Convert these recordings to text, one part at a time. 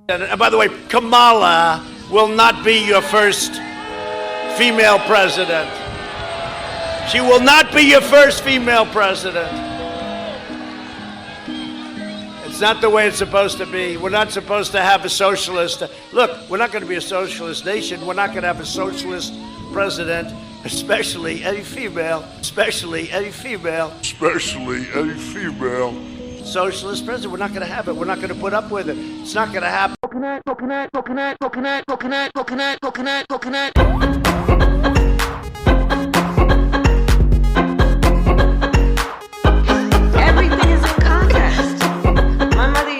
And by the way, Kamala will not be your first female president. She will not be your first female president. It's not the way it's supposed to be. We're not supposed to have a socialist. Look, we're not going to be a socialist nation. We're not going to have a socialist president, especially a female, especially a female, especially a female socialist president. We're not going to have it. We're not going to put up with it. It's not going to happen. Coconut, coconut, coconut, coconut, coconut, coconut, coconut, coconut. Everything is in context. My mother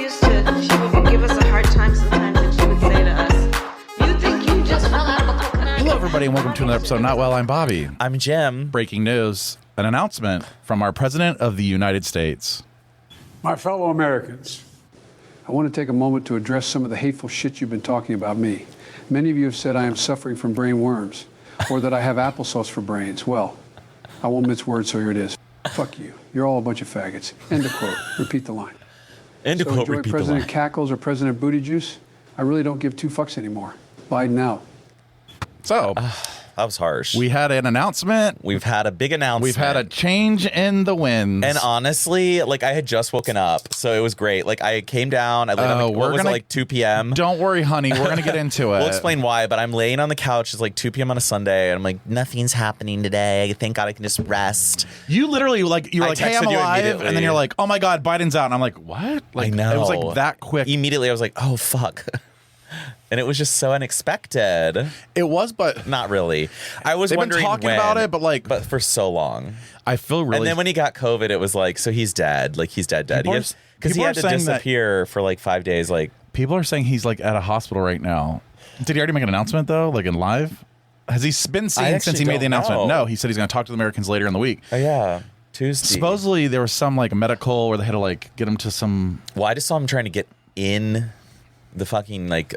she would give us a hard time sometimes, and she would say to us, "You think you just fell out of a coconut?" Hello, everybody, and welcome to another episode of Not Well, I'm Bobby. I'm Jim. Breaking news, an announcement from our President of the United States. My fellow Americans, I want to take a moment to address some of the hateful shit you've been talking about me. Many of you have said I am suffering from brain worms, or that I have applesauce for brains. Well, I won't mince words, so here it is. Fuck you. You're all a bunch of faggots. End of quote. Repeat the line. End of So quote, enjoy repeat President the line. Cackles or President Booty Juice? I really don't give two fucks anymore. Biden out. So, That was harsh. we had an announcement. We've had a big announcement. We've had a change in the winds. And honestly, like, I had just woken up, so it was great. Like, I came down, I laid on the, we're what was it, gonna- like 2 p.m.? Don't worry, honey. We're going to get into it. We'll explain why, but I'm laying on the couch. It's like 2 p.m. on a Sunday, and I'm like, nothing's happening today. Thank God I can just rest. You literally, you were I like, hey, I'm texted you alive. immediately. And then you're like, oh my God, Biden's out. And I'm like, what? Like, I know. It was like that quick. Immediately, I was like, oh, fuck. And it was just so unexpected. It was, but Not really. I was they've been wondering talking when, about it, but like, but for so long. I feel really. And then when he got COVID, it was like, so he's dead. Like, he's dead. People are- Because he people are had to saying that- disappear for like 5 days. Like, people are saying he's like at a hospital right now. Did he already make an announcement though, like in live? Has he been seen I since he actually made the don't announcement? know. No, he said he's going to talk to the Americans later in the week. oh yeah, Tuesday. Supposedly there was some like medical where they had to like get him to some. Well, I just saw him trying to get in the fucking like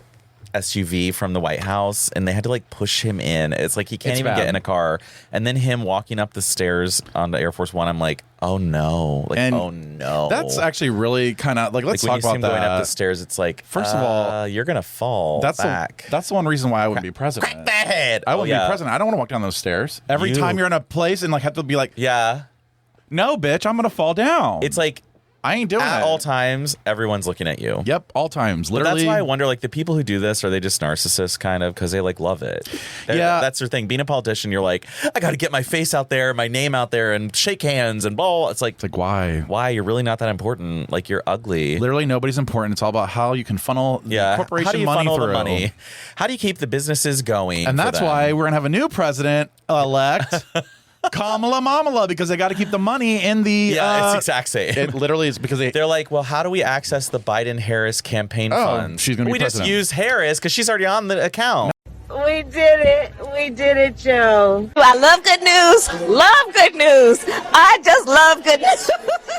SUV from the White House, and they had to like push him in. It's like he can't It's even bad. get in a car. And then him walking up the stairs onto Air Force One, I'm like, oh no, like And oh no. That's actually really kind of like, let's like when talk you see about him going up the that. stairs. It's like, First of all, you're gonna fall That's back. that's the one reason why I wouldn't be president. Crack that head. I wouldn't Oh, yeah. be president. I don't want to walk down those stairs every You- time you're in a place and like have to be like, Yeah, no, bitch, I'm gonna fall down. it's like I ain't doing at it all times, everyone's looking at you. Yep, all times. But Literally. that's why I wonder, like, the people who do this, are they just narcissists, kind of, because they, like, love it? Yeah. That's their thing. Being a politician, you're like, I got to get my face out there, my name out there, and shake hands and ball. It's like, why? why? You're really not that important. Like, you're ugly. Literally nobody's important. It's all about how you can funnel the Yeah. corporation How do you money funnel through. the money? How do you keep the businesses going? And for that's them? why we're gonna have a new president elect, Kamala Mamala, because they got to keep the money in the. Yeah, it's exact same. It literally is because They're like, well, how do we access the Biden-Harris campaign funds? she's gonna be we president. just use Harris because she's already on the account. We did it. We did it, Joe. I love good news. Love good news. I just love good news.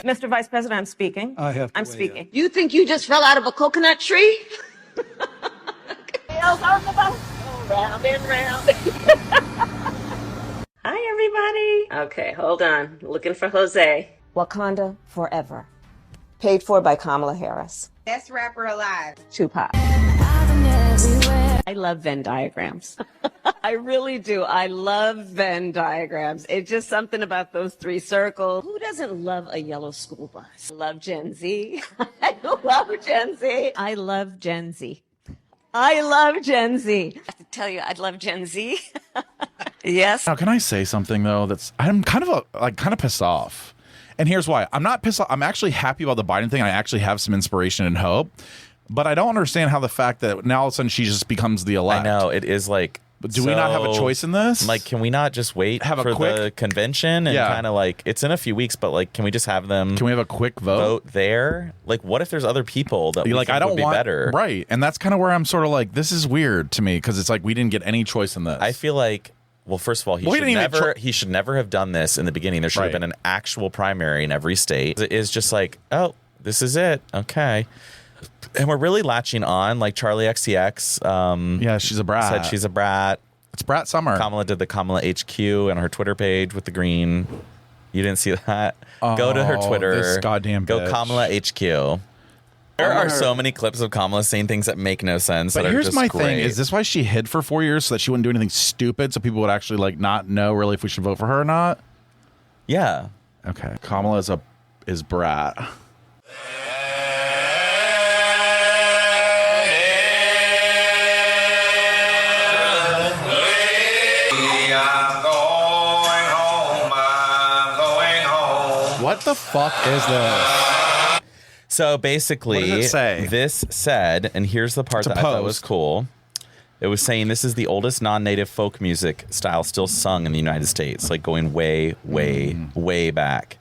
Mr. Vice President, I'm speaking. I have to I'm weigh speaking. You think you just fell out of a coconut tree? Round and round. Hi, everybody. Okay, hold on. Looking for Jose. Wakanda Forever. Paid for by Kamala Harris. Best rapper alive. Tupac. I love Venn diagrams. I really do. I love Venn diagrams. It's just something about those three circles. Who doesn't love a yellow school bus? I love Gen Z. I love Gen Z. I love Gen Z. I love Gen Z. I have to tell you, I love Gen Z. Yes. Now, can I say something though? I'm kind of pissed off, and here's why. I'm not pissed off. I'm actually happy about the Biden thing. I actually have some inspiration and hope, but I don't understand how the fact that now all of a sudden she just becomes the elect. I know, it is like, But do we not have a choice in this? Like, can we not just wait Have a for quick- the convention and Yeah. kind of like, it's in a few weeks, but like, can we just have them Can we have a quick vote? vote there? Like, what if there's other people that we Like, think I don't would be want better? right, and that's kind of where I'm sort of like, this is weird to me because it's like we didn't get any choice in this. I feel like, well, first of all, Well, he didn't even he should never have done this in the beginning. There should have Right. been an actual primary in every state. It is just like, oh, this is it. Okay. And we're really latching on, like Charlie XCX yeah, she's a brat. said she's a brat. It's Brat Summer. Kamala did the Kamala HQ on her Twitter page with the green. You didn't see that? Go to her Oh, Twitter. this goddamn Go bitch. Kamala HQ. There are so many clips of Kamala saying things that make no sense. But that here's are just my great. thing: is this why she hid for 4 years so that she wouldn't do anything stupid, so people would actually like not know really if we should vote for her or not? Yeah. Okay, Kamala is Brat. What the fuck is this? So basically, What does it say? This said, and here's the part It's a that I thought was post. cool. It was saying this is the oldest non-native folk music style still sung in the United States, like going way, way, way back.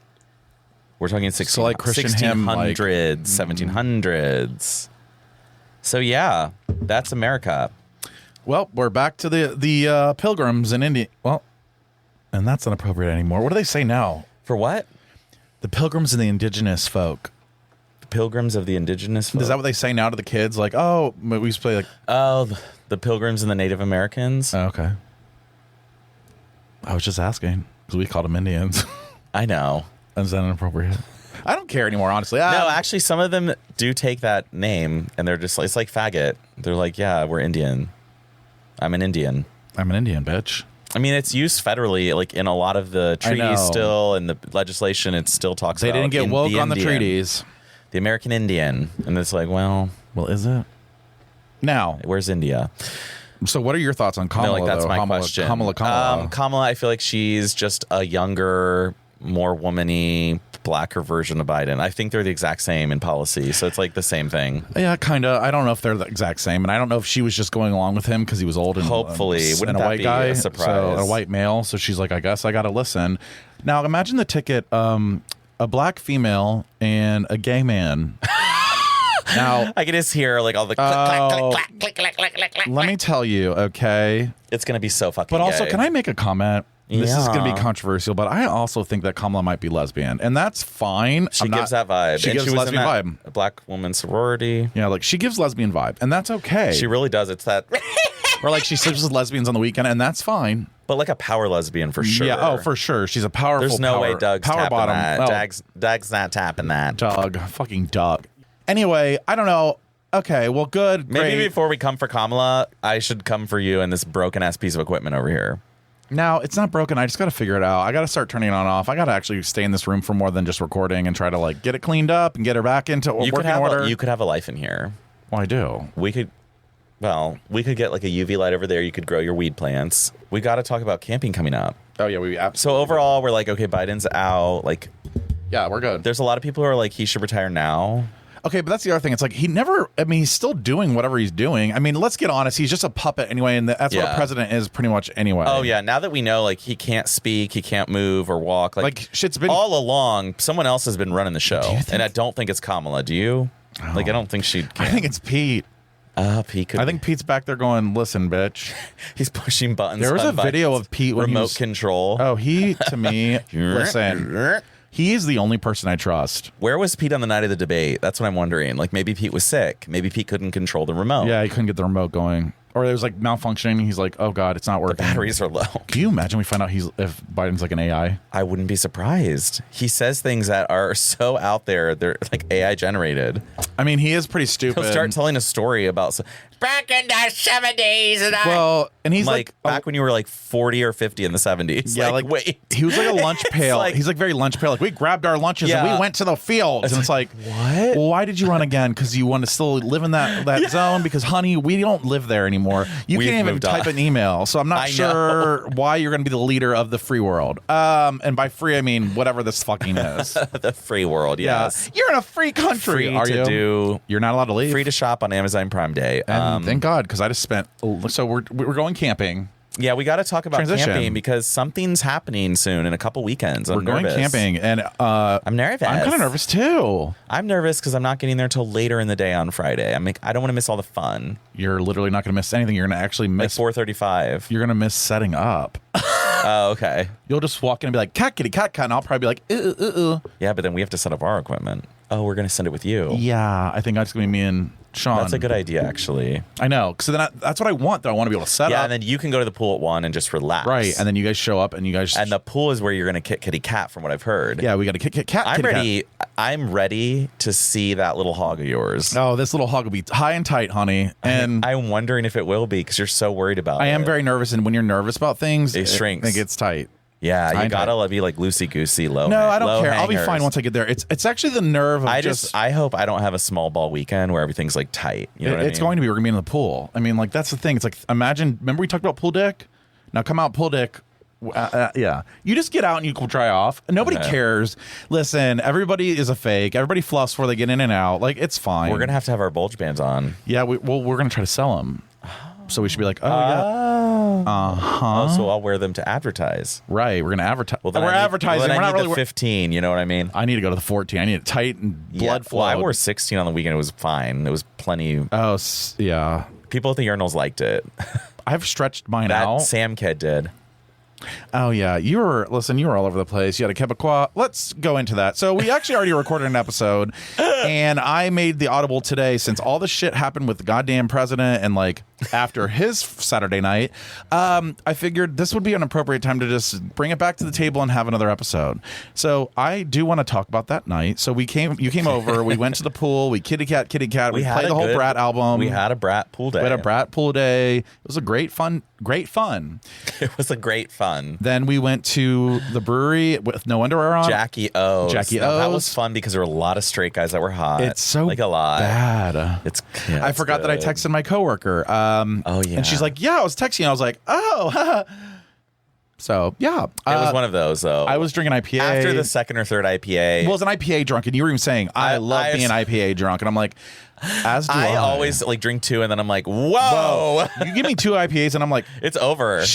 We're talking So, like, Christian hymn, like- 1600s, 1700s. So yeah, that's America. Well, we're back to the pilgrims in India. Well, and that's not appropriate anymore. What do they say now? For what? The pilgrims and the indigenous folk. The Pilgrims of the Indigenous folk. Is that what they say now to the kids? Like, oh, we used to play like. Oh, the Pilgrims and the Native Americans. Oh, okay. I was just asking because we called them Indians. I know. Is that inappropriate? I don't care anymore, honestly. No, actually, some of them do take that name, and they're just like, it's like faggot. They're like, yeah, we're Indian. I'm an Indian. I'm an Indian, bitch. I mean, it's used federally, like in a lot of the I know. treaties still, and the legislation, it still talks They about didn't get woke on the Indian, treaties. The American Indian. And it's like, well, Is it? Now, where's India? so what are your thoughts on Kamala? No, like, that's though? my Kamala, question. Kamala. Kamala, I feel like she's just a younger, more womany, blacker version of Biden. I think they're the exact same in policy, so it's like the same thing. Yeah, kind of. I don't know if they're the exact same, and I don't know if she was just going along with him because he was old and Hopefully. and Wouldn't a that white be guy, a surprise? so a white male. So she's like, I guess I got to listen. Now imagine the ticket: a black female and a gay man. Now I can just hear like all the let me tell you, okay. It's gonna be so fucking But also, gay. can I make a comment? This is going to Yeah. be controversial, but I also think that Kamala might be lesbian, and that's fine. She I'm gives not- that vibe. She And gives was in lesbian that vibe. Black woman sorority. Yeah, like she gives lesbian vibe, and that's okay. She really does. It's that, Or like she sleeps with lesbians on the weekend, and that's fine. but like a power lesbian for sure. Yeah, oh, for sure. She's a powerful. There's no power, way Doug's power tapping bottom. that. Oh, Doug's not tapping that. Doug, fucking Doug. Anyway, I don't know. Okay, well, good. Maybe great. before we come for Kamala, I should come for you and this broken ass piece of equipment over here. Now it's not broken. I just got to figure it out. I got to start turning it on off. I got to actually stay in this room for more than just recording and try to like get it cleaned up and get her back into You could working have order. you could have a life in here. Well, I do. We could get like a UV light over there. You could grow your weed plants. We got to talk about camping coming up. Oh yeah, we absolutely. So overall, we're like, okay, Biden's out. Like, Yeah, we're good. there's a lot of people who are like, he should retire now. Okay, but that's the other thing. It's like he never. I mean, he's still doing whatever he's doing. I mean, let's get honest. He's just a puppet anyway, and that's what a Yeah. president is pretty much anyway. Oh yeah, now that we know, like, he can't speak, he can't move or walk. Like, shit's been- all along. Someone else has been running the show, and I don't think it's Kamala. Do you? Like, I don't think she. I think it's Pete. Pete could. I think Pete's back there going, "Listen, bitch." he's pushing buttons. There was a on video buttons. of Pete when he remote was- control. Oh, he to me. Listen, he is the only person I trust. Where was Pete on the night of the debate? That's what I'm wondering. Like, maybe Pete was sick. Maybe Pete couldn't control the remote. Yeah, he couldn't get the remote going, or it was like malfunctioning. He's like, "Oh God, it's not working." Batteries are low. Can you imagine we find out if Biden's like an AI? I wouldn't be surprised. He says things that are so out there. They're like AI generated. I mean, he is pretty stupid. He'll start telling a story about back in the 70s. And well, and he's like like back when you were like 40 or 50 in the 70s. Yeah, like, like wait. he was like a lunch It's pail. like- He's like very lunch pail. Like we grabbed our lunches and Yeah. we went to the fields. And it's like, what? Well, why did you run again? Because you want to still live in that zone? Because honey, we don't live there anymore. You We've can't even moved on. type an email. So I'm not I sure why you're going to be the leader of the free world. And by free, I mean whatever this fucking is. The free world, Yeah, yes. you're in a free country. Free are to you? do. You're not allowed to leave. Free to shop on Amazon Prime Day. And thank God, because I just spent. So we're going camping. Yeah, we got to talk about Transition. camping because something's happening soon in a couple weekends. We're going nervous. camping, and I'm nervous. I'm kind of nervous too. I'm nervous because I'm not getting there till later in the day on Friday. I don't want to miss all the fun. You're literally not going to miss anything. You're going to actually Like miss. 4:35. You're going to miss setting up. Oh, okay. You'll just walk in and be like, cat, kitty, cat, cat. And I'll probably be like, Yeah, but then we have to set up our equipment. Oh, we're gonna send it with you. Yeah, I think that's going to be me and Sean. That's a good idea, actually. I know. So then that's what I want, though. I want to be able to set up. Yeah, and then you can go to the pool at 1 and just relax. Right, and then you guys show up and you guys... And the pool is where you're going to kick kitty cat, from what I've heard. Yeah, we got to kick cat. I'm kitty ready. Cat. I'm ready to see that little hog of yours. Oh, this little hog will be high and tight, honey. And I'm wondering if it will be, because you're so worried about it. I am very nervous, and when you're nervous about things, It shrinks. It gets tight. Yeah, you gotta be like loosey-goosey, low. No, I don't care. Hangers. I'll be fine once I get there. It's actually the nerve of I hope I don't have a small ball weekend where everything's like tight. You know what I mean? It's going to be. We're going to be in the pool. I mean, like, that's the thing. It's like, imagine, remember we talked about pool dick? Now come out pool dick. Yeah. You just get out and you can dry off. Nobody cares. Listen, everybody is a fake. Everybody fluffs before they get in and out. Like, it's fine. We're going to have our bulge bands on. Yeah, we're going to try to sell them. So we should be like, oh, Oh, so I'll wear them to advertise. right. We're going to advertise. Well, then we're advertising. Well, then we're I not need really. the 15. You know what I mean? I need to go to the 14. I need it tight and blood flow. Well, I wore 16 on the weekend. It was fine. It was plenty. Oh, yeah. People at the urinals liked it. I've stretched mine That out. Sam Kid did. Oh, yeah. You were all over the place. You had a Quebecois. Let's go into that. So we actually already recorded an episode, and I made the audible today since all the shit happened with the goddamn president and, like, after his Saturday night. I figured this would be an appropriate time to just bring it back to the table and have another episode. So I do want to talk about that night. So you came over. We went to the pool. We kitty cat. We played the whole Brat album. We had a Brat pool day. We had a Brat pool day. It was a great fun. It was a great fun. Then we went to the brewery with no underwear on. Jackie O's. Now, that was fun because there were a lot of straight guys that were hot. It's so like a lot. bad. I it's forgot that I good. texted my coworker. Oh yeah. And she's like, "Yeah, I was texting." I was like, "Oh." So yeah, It was one of those though. I was drinking IPA after the second or third IPA. Well, it was an IPA drunk, and you were even saying, "I love being IPA drunk," and I'm like, "As do I." I always like drink 2, and then I'm like, "Whoa!" You give me 2 IPAs, and I'm like, It's over. I'll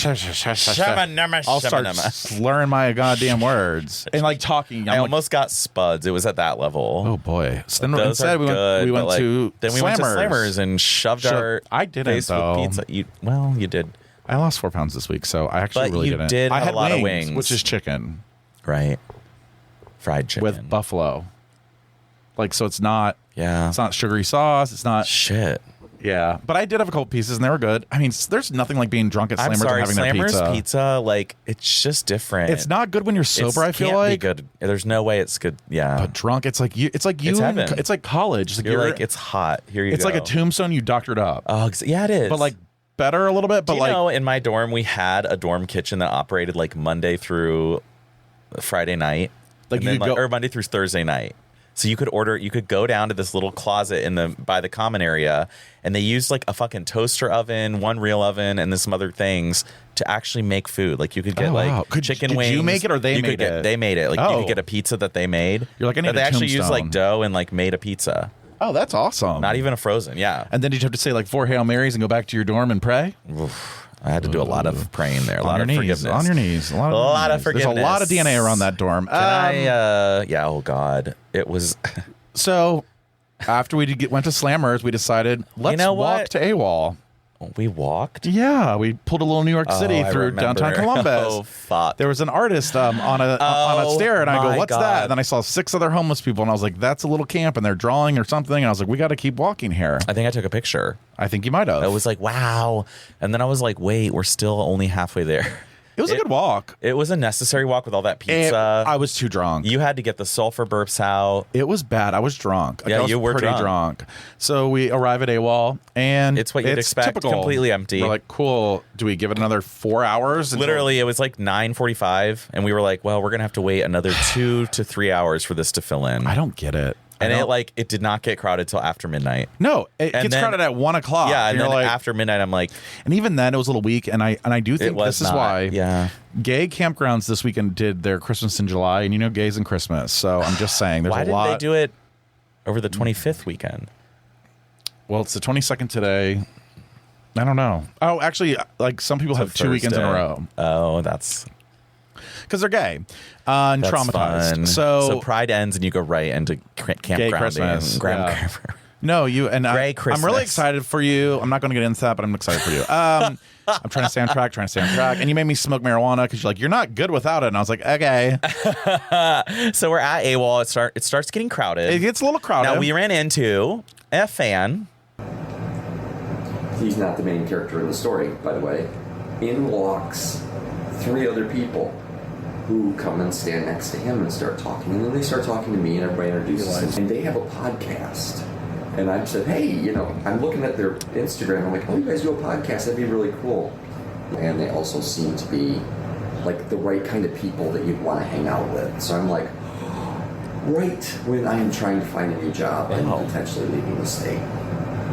start slurring my goddamn words and like talking. I I'm like, almost got spuds. It was at that level. oh boy! So then Those instead are we good, went but, to then we Slammers. went to Slammers and shoved our I didn't, face though. with pizza. You did. I lost 4 pounds this week, so I actually But really you didn't. did I have had a lot of wings. which is chicken Right. Fried chicken. with buffalo. Like, so it's not Yeah. sugary sauce. It's not. Shit. Yeah, but I did have a couple pieces and they were good. I mean, there's nothing like being drunk at I'm Slammers sorry, and having Slammers their pizza, like, it's just different. It's not good when you're sober. I feel can't like be good. There's no way it's good. Yeah. but drunk, it's like you. It's like you. It's in heaven. It's like college. It's like You're like, it's hot. Here you It's go. like a tombstone you doctored up. Oh, yeah, it is. But like better a little bit. But Do you like know, in my dorm, we had a dorm kitchen that operated like Monday through Friday night, Like and you then, could go- or Monday through Thursday night. So you could go down to this little closet by the common area, and they used like a fucking toaster oven, one real oven, and then some other things to actually make food. Like you could get Oh, wow. like chicken did wings. you make it or they You could made get- it? They made it. Like you Oh. could get a pizza that they made. You're like, I need But they a actually used tombstone. like dough and like made a pizza. oh, that's awesome. Not even a frozen. Yeah. And then did you have to say like 4 Hail Marys and go back to your dorm and pray? I had to do a lot of praying there. A lot on of your knees, forgiveness. on your knees. A lot of forgiveness. There's a lot of DNA around that dorm. Yeah, oh God. It was So after we went to Slammers, we decided let's know walk what? to AWOL. we walked. Yeah, we pulled a little New York City I through remember. downtown Columbus. Oh fuck. There was an artist on a stair, and I my go, "What's that?" God. And then I saw 6 other homeless people, and I was like, "That's a little camp, and they're drawing or something." And I was like, "We got to keep walking here." I think I took a picture. I think you might have. I was like, wow. And then I was like, wait, we're still only halfway there. It was a good walk. It was a necessary walk with all that pizza. I was too drunk. You had to get the sulfur burps out. It was bad. I was drunk. Yeah, I was you were pretty drunk. So we arrive at AWOL, and It's what you'd expect, typical. completely empty. We're like, cool. Do we give it another 4 hours? Literally, it was like 9:45, and we were like, well, we're going to have to wait another 2 to 3 hours for this to fill in. I don't get it. And I don't- it did not get crowded till after midnight. No, it And gets then- crowded at 1 o'clock. Yeah, and you're then like, after midnight, I'm like, and even then, it was a little weak. And I do think was this is not. why. Yeah. Gay campgrounds this weekend did their Christmas in July, and you know, gays and Christmas. So I'm just saying, there's why a did lot. they do it over the 25th weekend? Well, it's the 22nd today. I don't know. Oh, actually, like some people have 2 weekends in a Thursday. row Oh, that's because they're gay and that's traumatized. fun. So Pride ends and you go right into campground Christmas, yeah. and no, you and Gray I'm Christmas. really excited for you. I'm not going to get into that, but I'm excited for you. I'm trying to stay on track, and you made me smoke marijuana because you're like, you're not good without it, and I was like, okay. So we're at AWOL. It starts getting crowded. It gets a little crowded. Now we ran into a fan he's not the main character in the story, by the way, in walks 3 other people who come and stand next to him and start talking. And then they start talking to me, and everybody introduces them. And they have a podcast. And I said, hey, you know, I'm looking at their Instagram. I'm like, oh, you guys do a podcast? That'd be really cool. And they also seem to be like the right kind of people that you'd want to hang out with. So I'm like, right when I am trying to find a new job and potentially leaving the state.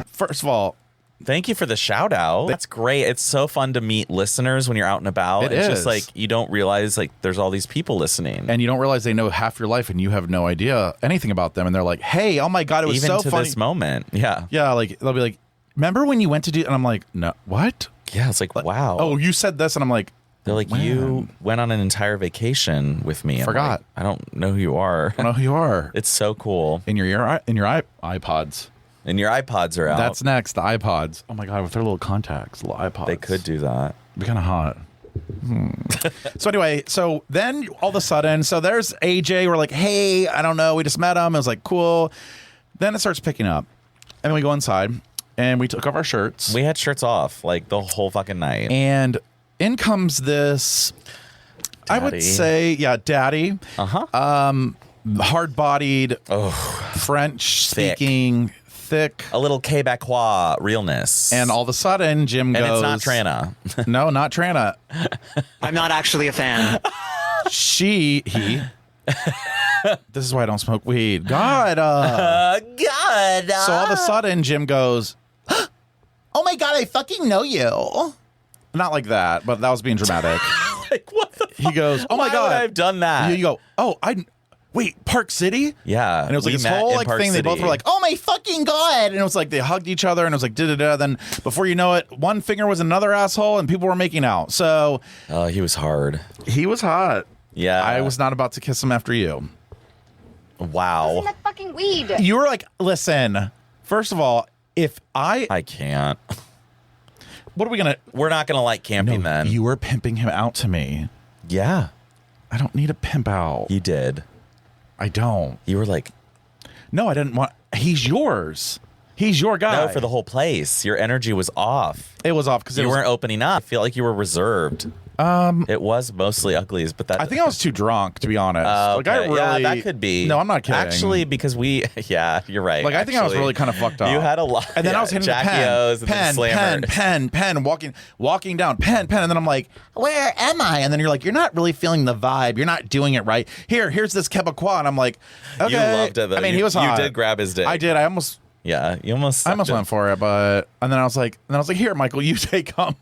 First of all, thank you for the shout out. That's great. It's so fun to meet listeners when you're out and about. It's just like you don't realize like there's all these people listening. And you don't realize they know half your life and you have no idea anything about them. And they're like, hey, oh my God, it was even so to funny. this moment. Yeah. Yeah, like they'll be like, remember when you went to do, and I'm like, no, what? Yeah, it's like, wow. Oh, you said this, and I'm like, they're like, man, you went on an entire vacation with me. Forgot. Like, I don't know who you are. I don't know who you are. It's so cool. In your iPods. And your iPods are out. That's next, the iPods. Oh my God, with their little contacts, little iPods. They could do that. It'd be kind of hot. So anyway, so then all of a sudden, so there's AJ. We're like, hey, I don't know. We just met him. It was like, cool. Then it starts picking up. And then we go inside and we took off our shirts. We had shirts off like the whole fucking night. And in comes this, I would say, daddy. Hard-bodied, French-speaking, thick. A little Quebecois realness. And all of a sudden, Jim goes... And it's not Trana. No, not Trana. I'm not actually a fan. He... This is why I don't smoke weed. God. God. So all of a sudden, Jim goes, oh my God, I fucking know you. Not like that, but that was being dramatic. Like, what the fuck? He goes, oh my Why God. would I have done that? You go, oh, wait, Park City? Yeah. And it was like we this met whole in like Park thing. City. They both were like, oh my fucking God. And it was like they hugged each other and it was like da-da-da. Then before you know it, one finger was another asshole and people were making out. So Oh, he was hard. he was hot. Yeah. I was not about to kiss him after you. Wow. Like fucking weed. You were like, listen, first of all, if I can't. what are we going to... We're not going to like camping then. You were pimping him out to me. Yeah. I don't need a pimp out. You did. I don't. You were like... No, I didn't want... He's yours. He's your guy. No, for the whole place. Your energy was off. It was off because You weren't opening up. I feel like you were reserved. It was mostly uglies, but that... I think I was too drunk, to be honest. Like, I Okay. really... Yeah, that could be. No, I'm not kidding. Actually, because we... Yeah, you're right. Like, I think I was actually. really kind of fucked up. You had a lot. And then I was hitting the pen. Pen, walking down, pen. And then I'm like, where am I? And then you're like, you're not really feeling the vibe. You're not doing it right. Here's this Quebecois. And I'm like, okay. You loved it, though. I mean, he was hot. You did grab his dick. I did. I almost went for it, but... And then I was like, here, Michael, you take him.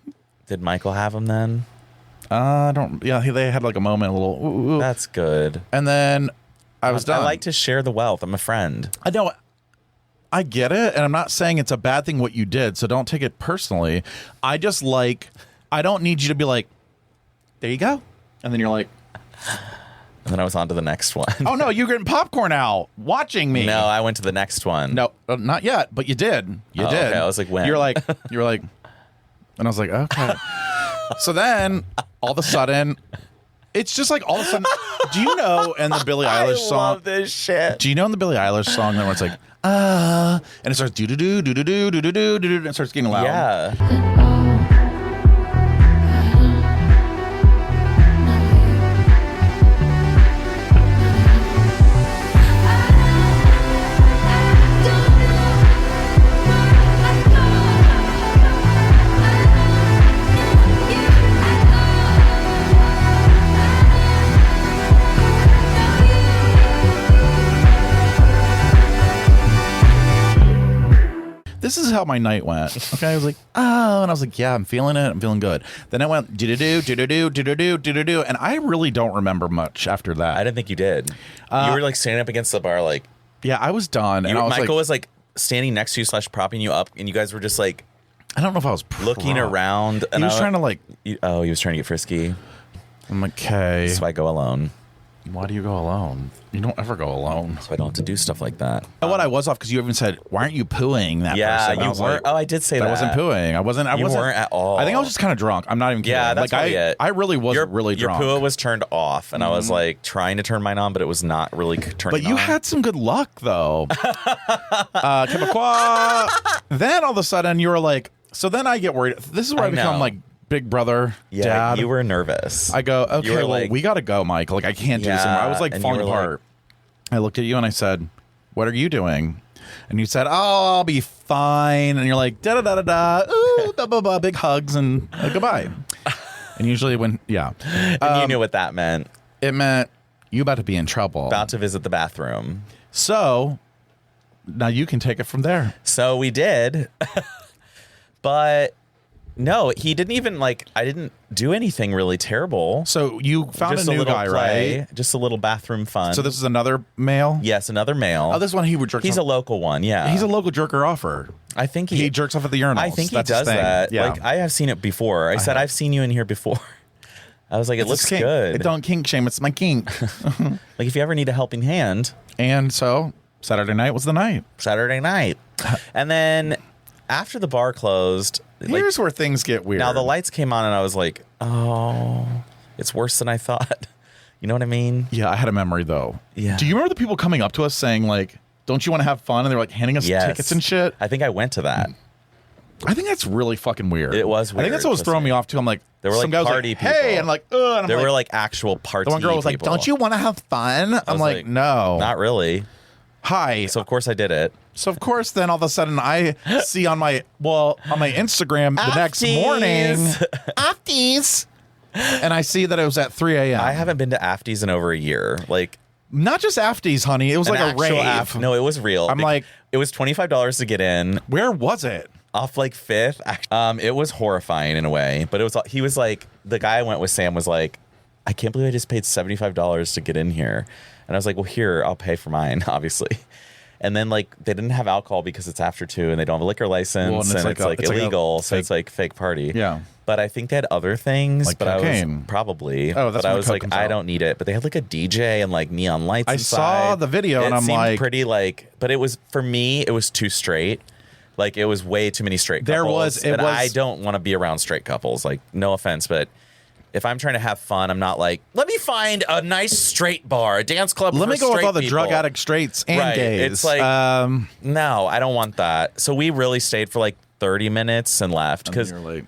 Did Michael have him then? I don't... Yeah, they had like a moment, a little... Ooh. That's good. And then I was done. I like to share the wealth. I'm a friend. I know. I get it, and I'm not saying it's a bad thing what you did, so don't take it personally. I just like... I don't need you to be like, there you go. And then you're like... And then I was on to the next one. Oh, no, you're getting popcorn out, watching me. No, I went to the next one. No, not yet, but you did. You did. Okay. I was like, when? You were like... And I was like, okay. So then, all of a sudden, it's just like all of a sudden... Do you know in the Billie Eilish song... I love this shit. Do you know in the Billie Eilish song where it's like, and it starts do-do-do, do-do-do, do-do-do, do-do, and it starts getting loud? Yeah. This is how my night went. Okay, I was like, oh, and I was like, yeah, I'm feeling it. I'm feeling good. Then I went do-do-do, do-do-do, do-do-do, do-do-do, and I really don't remember much after that. I didn't think you did. You were like standing up against the bar, like... Yeah, I was done. And I was Michael like, was like standing next to you / propping you up, and you guys were just like... I don't know if I was looking around. And he was trying to like... he was trying to get frisky. I'm like, okay. So I go alone. Why do you go alone? You don't ever go alone. So I don't have to do stuff like that. What I was off because you even said, "Why aren't you pooing?" That yeah, person. you weren't. Like, I did say that. I wasn't pooing. I wasn't. You weren't at all. I think I was just kind of drunk. I'm not even kidding. Yeah, that's like, it. I really was really drunk. Your poo was turned off, and I was like trying to turn mine on, but it was not really turning on. But you had some good luck though. Quebecois. Then all of a sudden you were like So then I get worried. This is where I become know. like big brother, dad. You were nervous. I go, okay, You were well, like- we got to go, Mike. Like, I can't do this anymore. I was like and you falling were apart. I looked at you and I said, what are you doing? And you said, oh, I'll be fine. And you're like, da-da-da-da-da, ooh, blah, blah, blah, big hugs and goodbye. And usually when, And you knew what that meant. it meant you about to be in trouble. About to visit the bathroom. So now you can take it from there. So we did. But no, he didn't even like, I didn't do anything really terrible. So you found Just a new little guy, play, right? Just a little bathroom fun. So this is another male? Yes, another male. Oh, this one he would jerk He's off. a local one, yeah. He's a local jerker offer. I think He jerks off at the urinals. I think he That's his does thing. that. Yeah. Like, I have seen it before. I said, have. I've seen you in here before. I was like, it It's looks his kink. good. It don't kink shame. It's my kink. Like, if you ever need a helping hand, And so Saturday night was the night. Saturday night. And then after the bar closed, like, Here's where things get weird. now the lights came on and I was like, oh, it's worse than I thought. You know what I mean? Yeah, I had a memory though. Yeah. Do you remember the people coming up to us saying like, "Don't you want to have fun?" And they're like handing us Yes. tickets and shit. I think I went to that. I think that's really fucking weird. It was I think that's weird, what was throwing me off too. I'm like, There were, some like, guy was party like, "Hey," people. and I'm like, "Ugh," and I'm There like, were like actual party the one girl was like, people. "Don't you want to have fun?" I I'm was like, "No." Not really. Hi. So of course I did it. So of course, then all of a sudden I see on my Instagram the next Afties. morning, Afties, and I see that it was at 3 a.m. I haven't been to Afties in over a year. Like, Not just Afties, honey. It was like an a actual rave. No, it was real. I'm like- it was $25 to get in Where was it? off like Fifth. It was horrifying in a way, but it was. He was like, the guy I went with, Sam, was like, I can't believe I just paid $75 to get in here. And I was like, well, here, I'll pay for mine, obviously. And then like they didn't have alcohol because it's after 2 and they don't have a liquor license, Well, and it's like a- it's like a illegal, so fake- it's like fake party. Yeah. But I think they had other things. Like but I cocaine. was probably. Oh, that's but I when was coke like, comes I out. don't need it. But they had like a DJ and like neon lights. I inside. saw the video and It I'm seemed like- pretty like. But it was, for me, it was too straight. Like, it was way too many straight couples. And I don't want to be around straight couples. Like, no offense, but if I'm trying to have fun, I'm not like, let me find a nice straight bar, a dance club. Let for me go with straight all the people. drug addict straights and Right. gays. It's like, no, I don't want that. So we really stayed for like 30 minutes and left because you're late.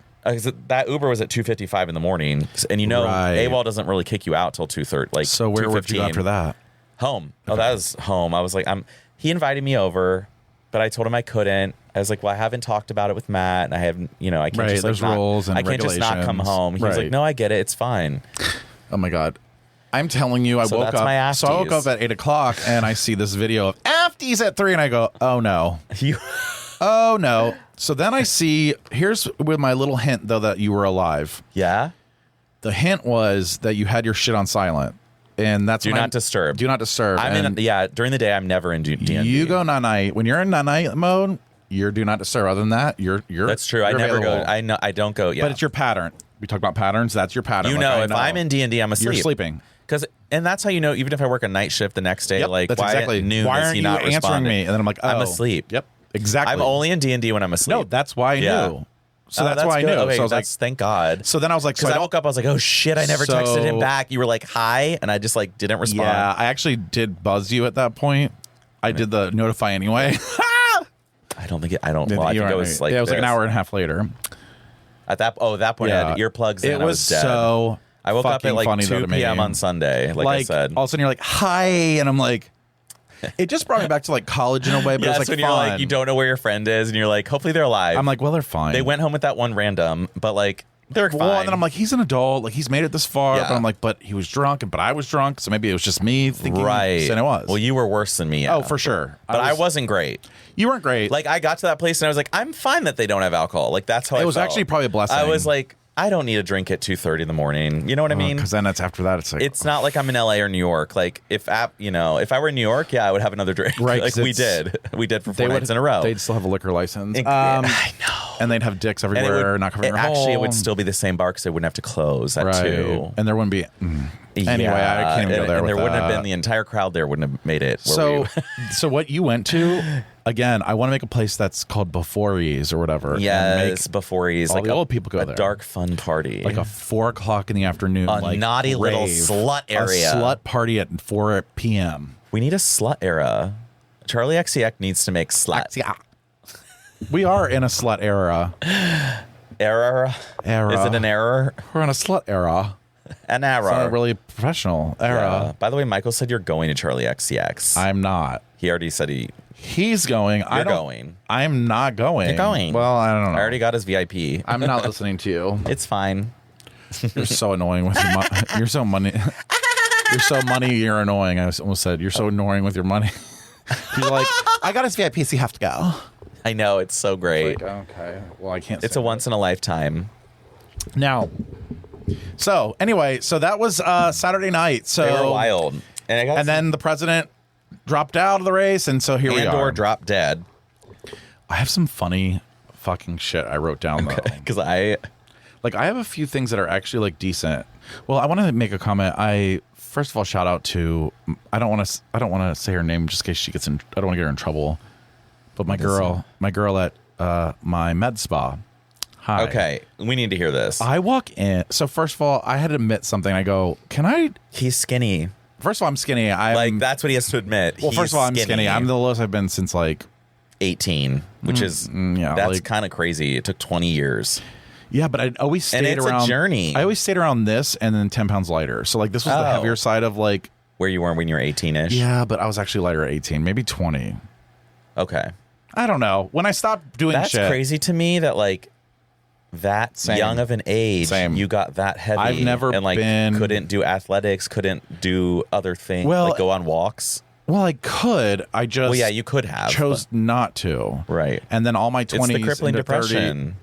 that Uber was at 2:55 in the morning, and you know, Right. AWOL doesn't really kick you out till 2:30. Like, So where would you go 2:15. after that? Home. Oh, that was home. I was like, he invited me over, but I told him I couldn't. I was like, well, I haven't talked about it with Matt, and I haven't, I can't Right, just like there's not, rules and I can't just not come regulations. home. He was Right. like, no, I get it. It's fine. Oh my god. I'm telling you, I So woke that's my up. So I woke Afties. up at 8:00 and I see this video of Afties at 3, and I go, "Oh no, You, oh no." So then I see. Here's with my little hint though that you were alive. yeah. The hint was that you had your shit on silent, and that's Do when not disturb. Do not disturb. I'm and in. During the day, I'm never in D&D. You go night. When you're in night mode, you're do not disturb. Other than that, you're. That's true. I you're never available. go. I know. I don't go. Yeah. But it's your pattern. We talk about patterns. That's your pattern. You Like, know, I if I'm in D&D, I'm asleep. You're sleeping. And that's how you know. Even if I work a night shift the next day, Yep, like that's why exactly. at noon Why is aren't he you not answering responding? me? And then I'm like, I'm oh. asleep. Yep, exactly. I'm only in D&D when I'm asleep. No, that's why I Yeah. knew. So Oh, that's why I good. knew. Okay, so I was like, thank God. so then I was like, Because I woke up, I was like, oh shit, I never texted him So- back. You were like, hi, and I just like didn't respond. Yeah, I actually did buzz you at that point. I did the notify anyway. I don't think it. I don't. Well, I You think it were- was like yeah, it was like an this. hour and a half later. At that point, I had earplugs in. It I was dead. so. I woke up fucking at like funny, though, 2 to me. p.m. on Sunday. Like I said, all of a sudden you're like, hi, and I'm like, it just brought me back to like college in a way, but yeah, it was that's like when fun. you're like, you don't know where your friend is, and you're like, hopefully they're alive. I'm like, well, they're fine. they went home with that one random, but like they're fine. Well, and then I'm like, he's an adult, like he's made it this far. Yeah. But I'm like, but he was drunk, but I was drunk, so maybe it was just me thinking. right. And it was. Well, you were worse than me. Yeah. Oh, for sure. But I wasn't great. You weren't great. Like I got to that place and I was like, I'm fine that they don't have alcohol. Like that's how I It was felt. actually probably a blessing. I was like, I don't need a drink at 2:30 in the morning. You know what I mean? because then it's after that. It's like It's not like I'm in LA or New York. Like if I were in New York, yeah, I would have another drink. Right, Like 'cause we did for 4 nights in a row. They'd still have a liquor license. I know. And they'd have dicks And it everywhere, would, not covering their actually, it hole. would still be the same bar because they wouldn't have to close at right. 2. And there wouldn't be. Anyway, I can't even go there. And with there wouldn't have that. been the entire crowd there wouldn't have made it. So, so what you went to? Again, I want to make a place that's called Before's or whatever. and yes, make before he's all like the old people go a there. dark fun party, like a 4:00 in the afternoon, A like naughty little rave. slut area. a slut party at 4 p.m. We need a slut era. Charlie XCX needs to make slut. We are in a slut era. Error. Era. Is it an error? We're on a slut era. An It's not a error. really professional era. Yeah. By the way, Michael said you're going to Charlie XCX. I'm not. He already said He's going. You're going. I'm not going. You're going. Well, I don't know. I already got his VIP. I'm not listening to you. It's fine. You're so annoying with your money. You're so money. You're so money. You're annoying. I almost said you're so annoying with your money. You're like, I got his VIP, so you have to go. I know, it's so great. Like, okay. Well, I can't. It's say a once in a lifetime. now. So anyway, so that was Saturday night. So They were wild. And then the president dropped out of the race, and so here we are. Andor dropped dead. I have some funny fucking shit I wrote down though. Because I have a few things that are actually like decent. Well, I want to make a comment. First of all, shout out to I don't want to say her name just in case she gets in. I don't want to get her in trouble. But my girl at my med spa. Hi. Okay, we need to hear this. I walk in. So first of all, I had to admit something. I go, can I? He's skinny. First of all, I'm skinny. That's what he has to admit. Well, first of all, I'm skinny. I'm the lowest I've been since like 18, which is yeah, that's like- kind of crazy. It took 20 years. Yeah, but I always stayed And it's a around. journey. I always stayed around this and then 10 pounds lighter. So like this was the Oh. heavier side of like. Where you were when you were 18ish. Yeah, but I was actually lighter at 18, maybe 20. Okay. I don't know. When I stopped doing That's shit, crazy to me that like that Same. young of an age, Same. you got that heavy. I've never and like been- couldn't do athletics, couldn't do other things, Well, like go on walks. Well, I could. I just Well, yeah, you could have chose not to. Right. And then all my 20s It's the crippling into 30, depression.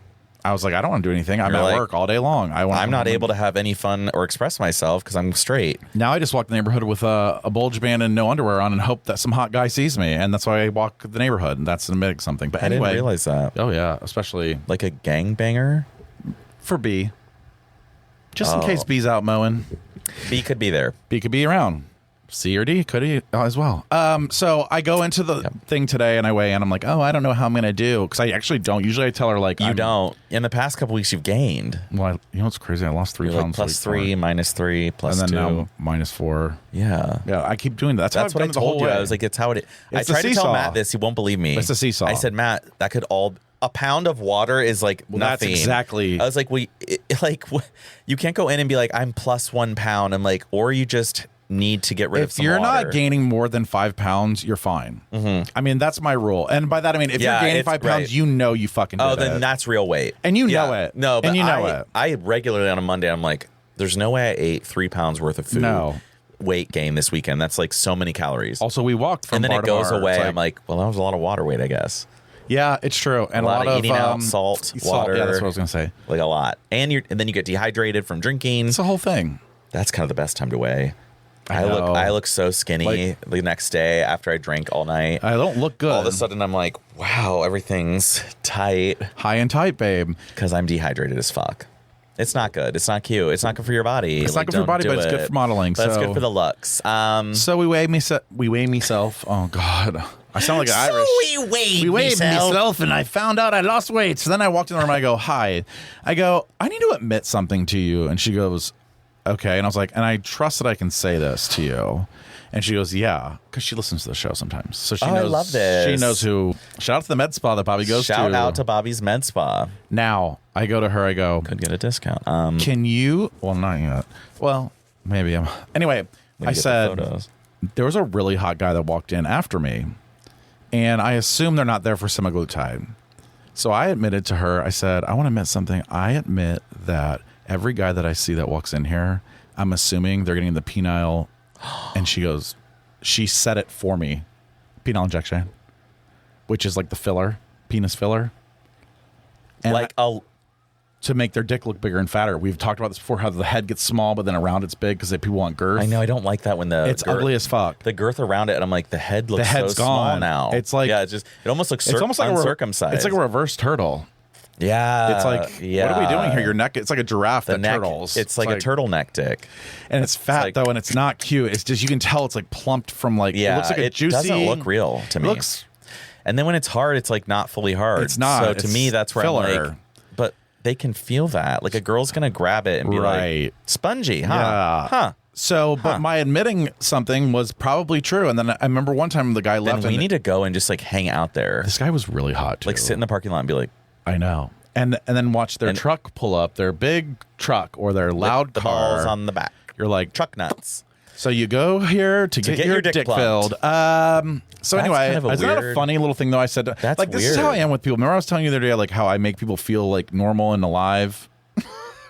I was like, I don't want to do anything. I'm You're at like, work all day long. I'm not able to have any fun or express myself because I'm straight. Now I just walk the neighborhood with a bulge band and no underwear on and hope that some hot guy sees me. And that's why I walk the neighborhood. And that's admitting something. But I anyway. didn't realize that. Oh, yeah. Especially Like a gangbanger? for B. Just in Oh. case B's out mowing. B could be there. B could be around. C or D could he as well. So I go into the thing today and I weigh in. I'm like, oh, I don't know how I'm gonna do because I actually don't. Usually I tell her like, You don't. In the past couple weeks, you've gained. Well, you know what's crazy? I lost 3 You're like pounds. plus 3, minus 3, plus and then 2. now -4. Yeah. Yeah, I keep doing that. That's how what I I've done it the told whole you. way. I was like, it's how it is. I It's a tried to tell seesaw. Matt this. He won't believe me. It's a seesaw. I said, Matt, that could all... A pound of water is like Well, that's nothing. exactly- I was like, you can't go in and be like, I'm plus 1 pound. I'm like, or you just need to get rid of if some you're water. not gaining more than 5 pounds, you're fine. Mm-hmm. I mean, that's my rule. And by that I mean, if Yeah, you're gaining it's 5 pounds, right. you know you fucking did Oh, then it. that's real weight. And you Yeah. know it. No, but and you know it. I regularly on a Monday, I'm like, there's no way I ate 3 pounds worth of food. No. Weight gain this weekend. That's like so many calories. Also, we walked from and then bar it to goes bar. away. It's I'm like, well, that was a lot of water weight, I guess. yeah, it's true. And A lot of eating out, salt, water. Yeah, that's what I was gonna say. Like a lot. And then you get dehydrated from drinking. It's the whole thing. That's kind of the best time to weigh. I I know. look so skinny Like- the next day after I drank all night. I don't look good. All of a sudden I'm like, wow, everything's tight High and tight, babe. because I'm dehydrated as fuck. It's not good. It's not cute. It's not good for your body. It's not good for your don't body, do but it's good it. for modeling, But it's so- good for the looks. So we weigh myself. Oh God, I sound like an Irish. We weighed myself, and I found out I lost weight. So then I walked in the room and I go, "Hi," I go, "I need to admit something to you," and she goes, "Okay," and I was like, "And I trust that I can say this to you." And she goes, "Yeah," because she listens to the show sometimes, so she Oh, I knows. love this. She knows who. Shout out to the med spa that Bobby goes to. Shout out to Bobby's Med Spa. Now I go to her. I go, Could get a discount. "Can you?" Well, not yet. Well, maybe. Anyway, we I get the said. photos. There was a really hot guy that walked in after me, and I assume they're not there for semaglutide. So I admitted to her, I said, I want to admit something. I admit that every guy that I see that walks in here, I'm assuming they're getting the penile. And she goes, she said it for me. Penile injection, which is like the filler, penis filler. And Like to make their dick look bigger and fatter. We've talked about this before, how the head gets small, but then around it's big because people want girth. I know. I don't like that when It's ugly as fuck. The girth around it, and I'm like, the head looks head's so small gone. now. It's like- yeah, it almost looks It's almost like uncircumcised. it's like a reverse turtle. yeah. It's like, what are we doing here? Your neck, it's like a giraffe The that neck, turtles. It's like a turtleneck dick. And it's fat, like- though, and it's not cute. It's just, you can tell it's like plumped from like, Yeah, it looks like a juicy. doesn't look real to me. Looks, And then when it's hard, it's like not fully hard. It's not. So to It's me, that's where I'm filler. like, but they can feel that. Like a girl's gonna grab it and be Right. like, spongy, huh? Yeah. Huh. So, but my admitting something was probably true. And then I remember one time the guy Then left. we and need to go and just like hang out there. this guy was really hot, too. Like sit in the parking lot and be like, I know. and then watch their truck pull up, their big truck or their loud the car. balls on the back. You're like, truck nuts. so you go here to get your dick filled. So That's anyway, kind of a isn't that a weird- funny little thing though? I said, That's like, this is how I weird. am with people. Remember I was telling you the other day, like how I make people feel like normal and alive?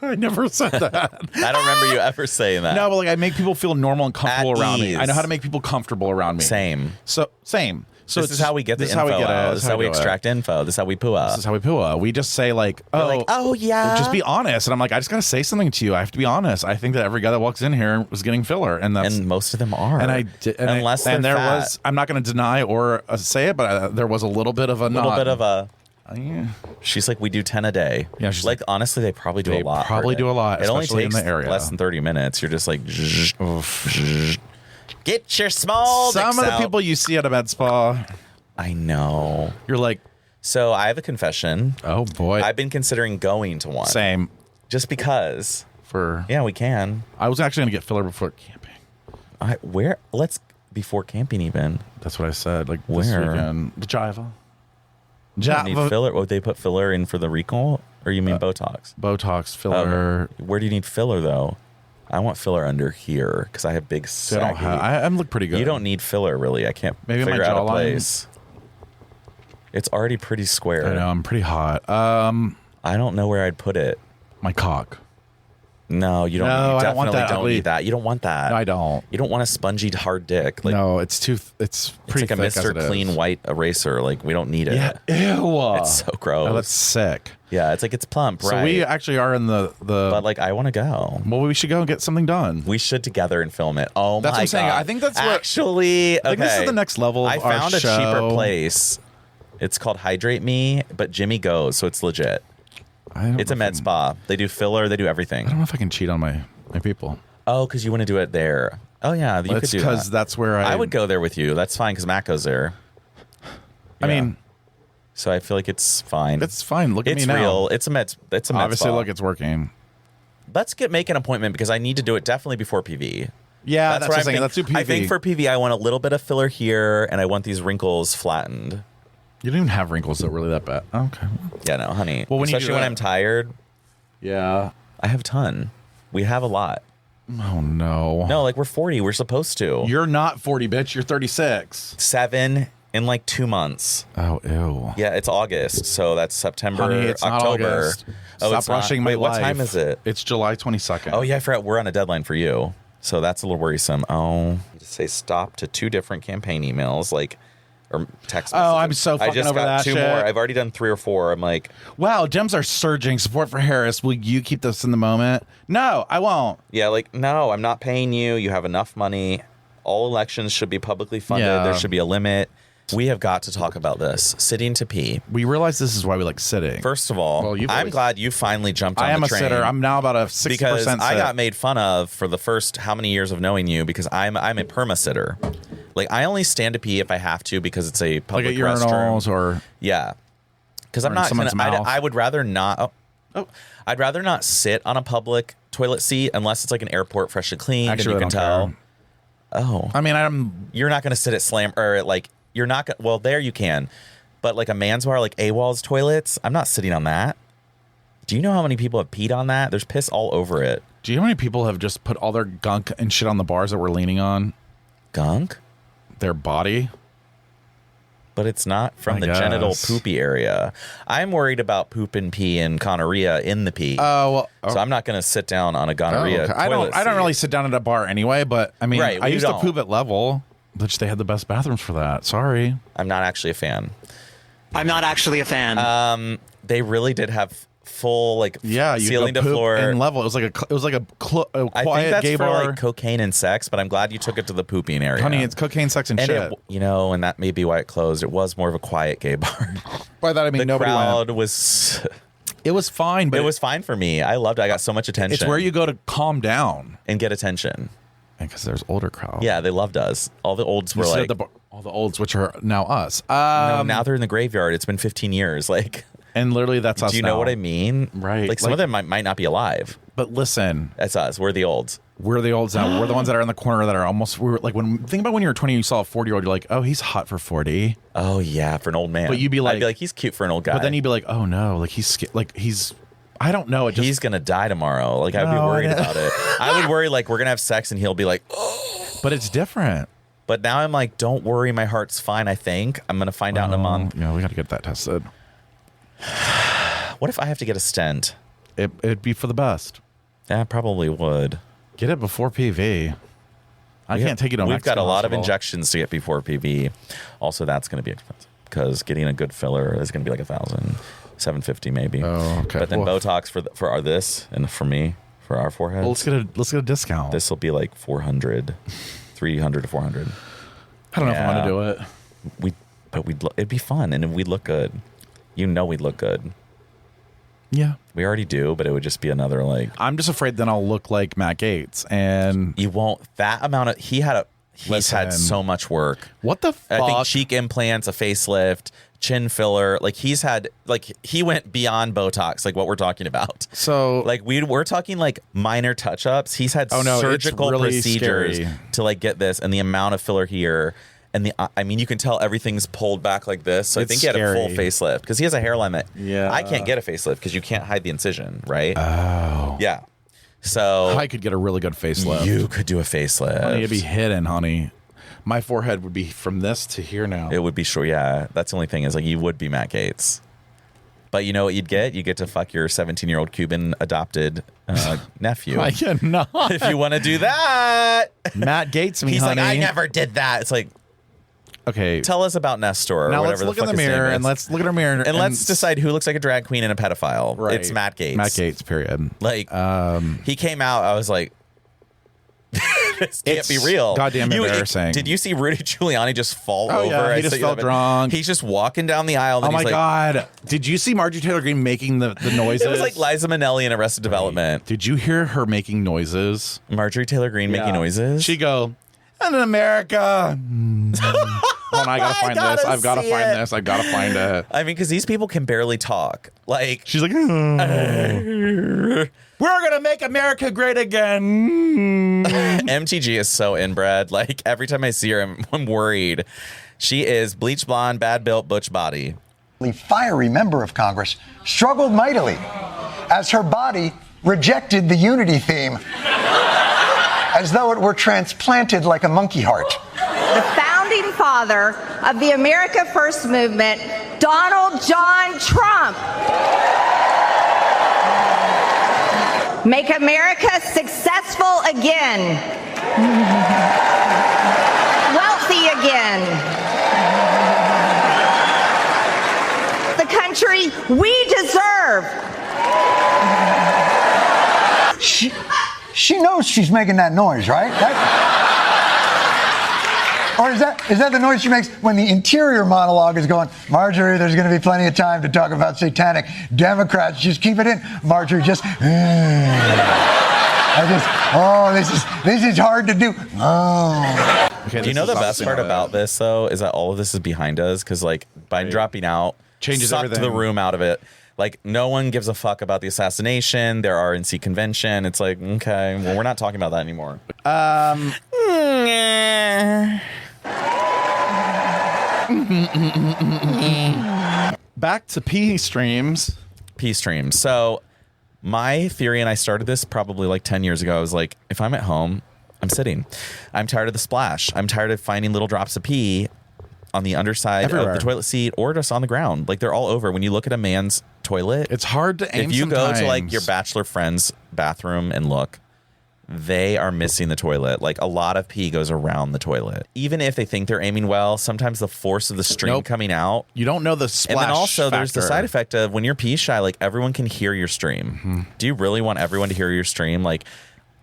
I never said that. I don't remember you ever saying that. No, but like I make people feel normal and comfortable At around me. ease. I know how to make people comfortable around me. Same. So same. So This is how we get the this is info how we get out. it. This is how we do it. extract info. This is how we poo-ah. This is how we poo. We just say like, yeah. just be honest. And I'm like, I just got to say something to you. I have to be honest. I think that every guy that walks in here was getting filler, and that's And most of them are. and I did, and Unless and they're there fat. was. I'm not going to deny or say it, but there was a little bit of a little nod. bit of a. Yeah. She's like, we do 10 a day. Yeah, she's like honestly, they probably do They a lot. probably per do day. a lot, It only especially in takes the area. less than 30 minutes. You're just like, get your small. Some dicks of the out. people you see at a med spa, I know. you're like, So I have a confession. oh boy, I've been considering going to one. same Just because. for. Yeah, we can. I was actually going to get filler before camping. Let's before camping even. That's what I said. Like this Where? weekend, Java. You don't need filler. Would they put filler in for the recall, or you mean Botox? Botox filler. Where do you need filler though? I want filler under here because I have big So I don't saggy. have. I look pretty good. You don't need filler really. I can't Maybe my figure out a jawline. place. It's already pretty square. I know. I'm pretty hot. I don't know where I'd put it. My cock. No, you don't. No, you I don't want definitely that don't ugly- need that. You don't want that. No, I don't. You don't want a spongy hard dick. Like, No, it's too. It's pretty it's like a thick as Mr. it is. Clean white eraser. Like we don't need it. Yeah. Ew. It's so gross. Oh, that's sick. Yeah, it's like it's plump, right? So we actually are in the. But like, I want to go. Well, we should go and get something done. We should together and film it. Oh That's my what I'm saying. God. I think that's what- actually. I think this is okay. the next level of I our found a cheaper show. place. It's called Hydrate Me, but Jimmy goes, so it's legit. It's a med spa. They do filler. They do I everything. don't know if I can cheat on my people. Oh, because you want to do it there. Oh yeah, you It's could do because that. that's where I would go there with you. That's fine because Matt goes there. I Yeah. mean, So I feel like it's fine. it's fine. Look at It's me now. real. It's a med. It's a med Obviously, spa. look, it's working. Let's make an appointment because I need to do it definitely before PV. Yeah, that's what what I'm I'm saying. thinking. Let's do PV. I think for PV, I want a little bit of filler here, and I want these wrinkles flattened. You don't even have wrinkles that really that bad. Okay. Yeah, no, honey. Well, when you do especially when that- I'm tired, Yeah. I have a ton. We have a lot. Oh no. No, like we're 40. We're supposed to. You're not 40, bitch. You're 36. 7 in like 2 months. Oh, ew. Yeah, it's August, so that's September, Honey, it's October. not August. Oh, Stop it's not? rushing my Wait, life. what time is it? It's July 22nd. Oh yeah, I forgot. We're on a deadline for you, so that's a little worrisome. Oh, just say stop to 2 different campaign emails, like or text. Oh, messages. I'm so I fucking just over got that 2 shit. more. I've already done 3 or 4. I'm like, Wow, Dems are surging. Support for Harris. Will you keep this in the moment? No, I won't. yeah, like no, I'm not paying you. You have enough money. All elections should be publicly funded. Yeah. There should be a limit. We have got to talk about this. Sitting to pee. We realize this is why we like sitting. First of all, Well, you've I'm always- glad you finally jumped on I am the a train. sitter. I'm now about a 60% because I sit. got made fun of for the first how many years of knowing you because I'm a perma sitter. Like I only stand to pee if I have to because it's a like public at urinals restroom. or Yeah, because I'm Or in not. someone's mouth. I would rather not. I'd rather not sit on a public toilet seat unless it's like an airport, fresh and clean, Actually, and you I can don't tell. care. Oh, I mean, I'm you're not going to sit at slam or like you're not. Well, there you can, but like a man's bar, like AWOL's toilets, I'm not sitting on that. Do you know how many people have peed on that? There's piss all over it. Do you know how many people have just put all their gunk and shit on the bars that we're leaning on? Gunk? Their body? But it's not from I the genital guess. poopy area. I'm worried about poop and pee and gonorrhea in the pee. Oh, well. So I'm not going to sit down on a Oh, gonorrhea okay. toilet I don't seat. really sit down at a bar anyway, but I mean, Right, I you used to don't. poop at Level, which they had the best bathrooms for that. Sorry. I'm not actually a fan. I'm not actually a fan. They really did have full like Yeah, you ceiling go to poop floor. in Level. It was like a I quiet think that's gay for bar. like cocaine and sex, but I'm glad you took it to the pooping area. Honey, it's cocaine, sex, and and shit. and that may be why it closed. It was more of a quiet gay bar. By that I mean The nobody crowd went. was. It was fine, but It was fine for me. I loved it. I got so much attention. it's where you go to calm down. and get attention. Because there's older crowd. Yeah, they loved us. All the olds You were sit at like, the bar, all the olds, which are now us. no, now they're in the graveyard. It's been 15 years. Like, And literally, that's us. Do you now. know what I mean? Right. Like some of them might not be alive. But listen, That's us. We're the olds. we're the olds now. We're the ones that are in the corner that are almost. We're like think about when you were 20, and you saw a 40-year-old. You're like, oh, he's hot for 40. Oh yeah, for an old man. But you'd be I'd be like, he's cute for an old guy. But then you'd be like, oh no, like he's. I don't know. It just, he's gonna die tomorrow. Like I'd be No, worried I- about it. I would worry like we're gonna have sex and he'll be like, oh. but it's different. But now I'm like, don't worry, my heart's fine. I think I'm gonna find out in a month. Yeah, we got to get that tested. What if I have to get a stent? It'd be for the best. Yeah, I probably would. Get it before PV. I can't take you to a We've Mexican got a lot of hospital. injections to get before PV. Also, that's going to be expensive because getting a good filler is going to be like $1,000, $750 maybe. Oh, okay. But then Well, Botox for this and for me for our foreheads. well, let's get a discount. This will be like 400, 300 to 400. I don't know if I want to do it. It'd be fun and we'd look good. You know, we'd look good. Yeah. We already do, but it would just be another like. I'm just afraid then I'll look like Matt Gaetz. And You won't. That amount of he's had Listen. so much work. what the fuck? I think cheek implants, a facelift, chin filler. Like he went beyond Botox, like what we're talking about. So Like we're talking like minor touch ups. He's had Oh, no, it's surgical really procedures scary. to like get this, and the amount of filler here. And I mean, you can tell everything's pulled back like this. So It's I think he had a full scary. facelift because he has a hairline that Yeah. I can't get a facelift because you can't hide the incision, right? Oh. Yeah. So I could get a really good facelift. you could do a facelift. Honey, it'd be hidden, honey. My forehead would be from this to here now. It would be short. Yeah, that's the only thing is like you would be Matt Gaetz. But you know what you'd get? You get to fuck your 17-year-old Cuban adopted nephew. I cannot. If you want to do that. Matt Gaetz me, He's honey. like, I never did that. It's like, Okay. tell us about Nestor or Now whatever let's look the in fuck the his name mirror is. and let's look at our mirror and let's decide who looks like a drag queen and a pedophile. Right. It's Matt Gaetz. Matt Gaetz, period. Like, he came out. I was like, this can't It's be real. goddamn embarrassing. Did you see Rudy Giuliani just fall Oh, over? yeah, he I just sent you felt that- drunk. He's just walking down the aisle. And Oh my he's like, God. Did you see Marjorie Taylor Greene making the noises? It was like Liza Minnelli in Arrested Development. Did you hear her making noises? Marjorie Taylor Greene making noises. She go, and in America. Hold on, I gotta find gotta this. I've gotta see find it. this. I've gotta find it. I mean, because these people can barely talk. Like, She's like, we're gonna make America great again. MTG is so inbred. Like, every time I see her, I'm worried. She is bleach blonde, bad built, butch body. Fiery member of Congress struggled mightily as her body rejected the unity theme as though it were transplanted like a monkey heart. The founding father of the America First movement, Donald John Trump. Make America successful again. Wealthy again. The country we deserve. She knows she's making that noise, right? Or is that the noise she makes when the interior monologue is going, Marjorie, there's going to be plenty of time to talk about satanic Democrats. Just keep it in. Marjorie, this is hard to do. Oh. Okay, Do you know the best part about this, though, is that all of this is behind us? Because, like, Biden dropping out Changes sucked everything. the room out of it. Like, no one gives a fuck about the assassination, their RNC convention. It's like, okay, well, we're not talking about that anymore. Back to P streams. Peace stream. So, my theory, and I started this probably like 10 years ago, I was like, if I'm at home, I'm sitting. I'm tired of the splash. I'm tired of finding little drops of pee on the underside Everywhere. of the toilet seat or just on the ground. Like, they're all over. When you look at a man's toilet, It's hard to aim if you go to like sometimes. your bachelor friend's bathroom and look, they are missing the toilet. Like, a lot of pee goes around the toilet. Even if they think they're aiming well, sometimes the force of the stream Nope. coming out. You don't know the splash And then also there's the factor. side effect of when you're pee shy, like, everyone can hear your stream. Mm-hmm. Do you really want everyone to hear your stream? Like,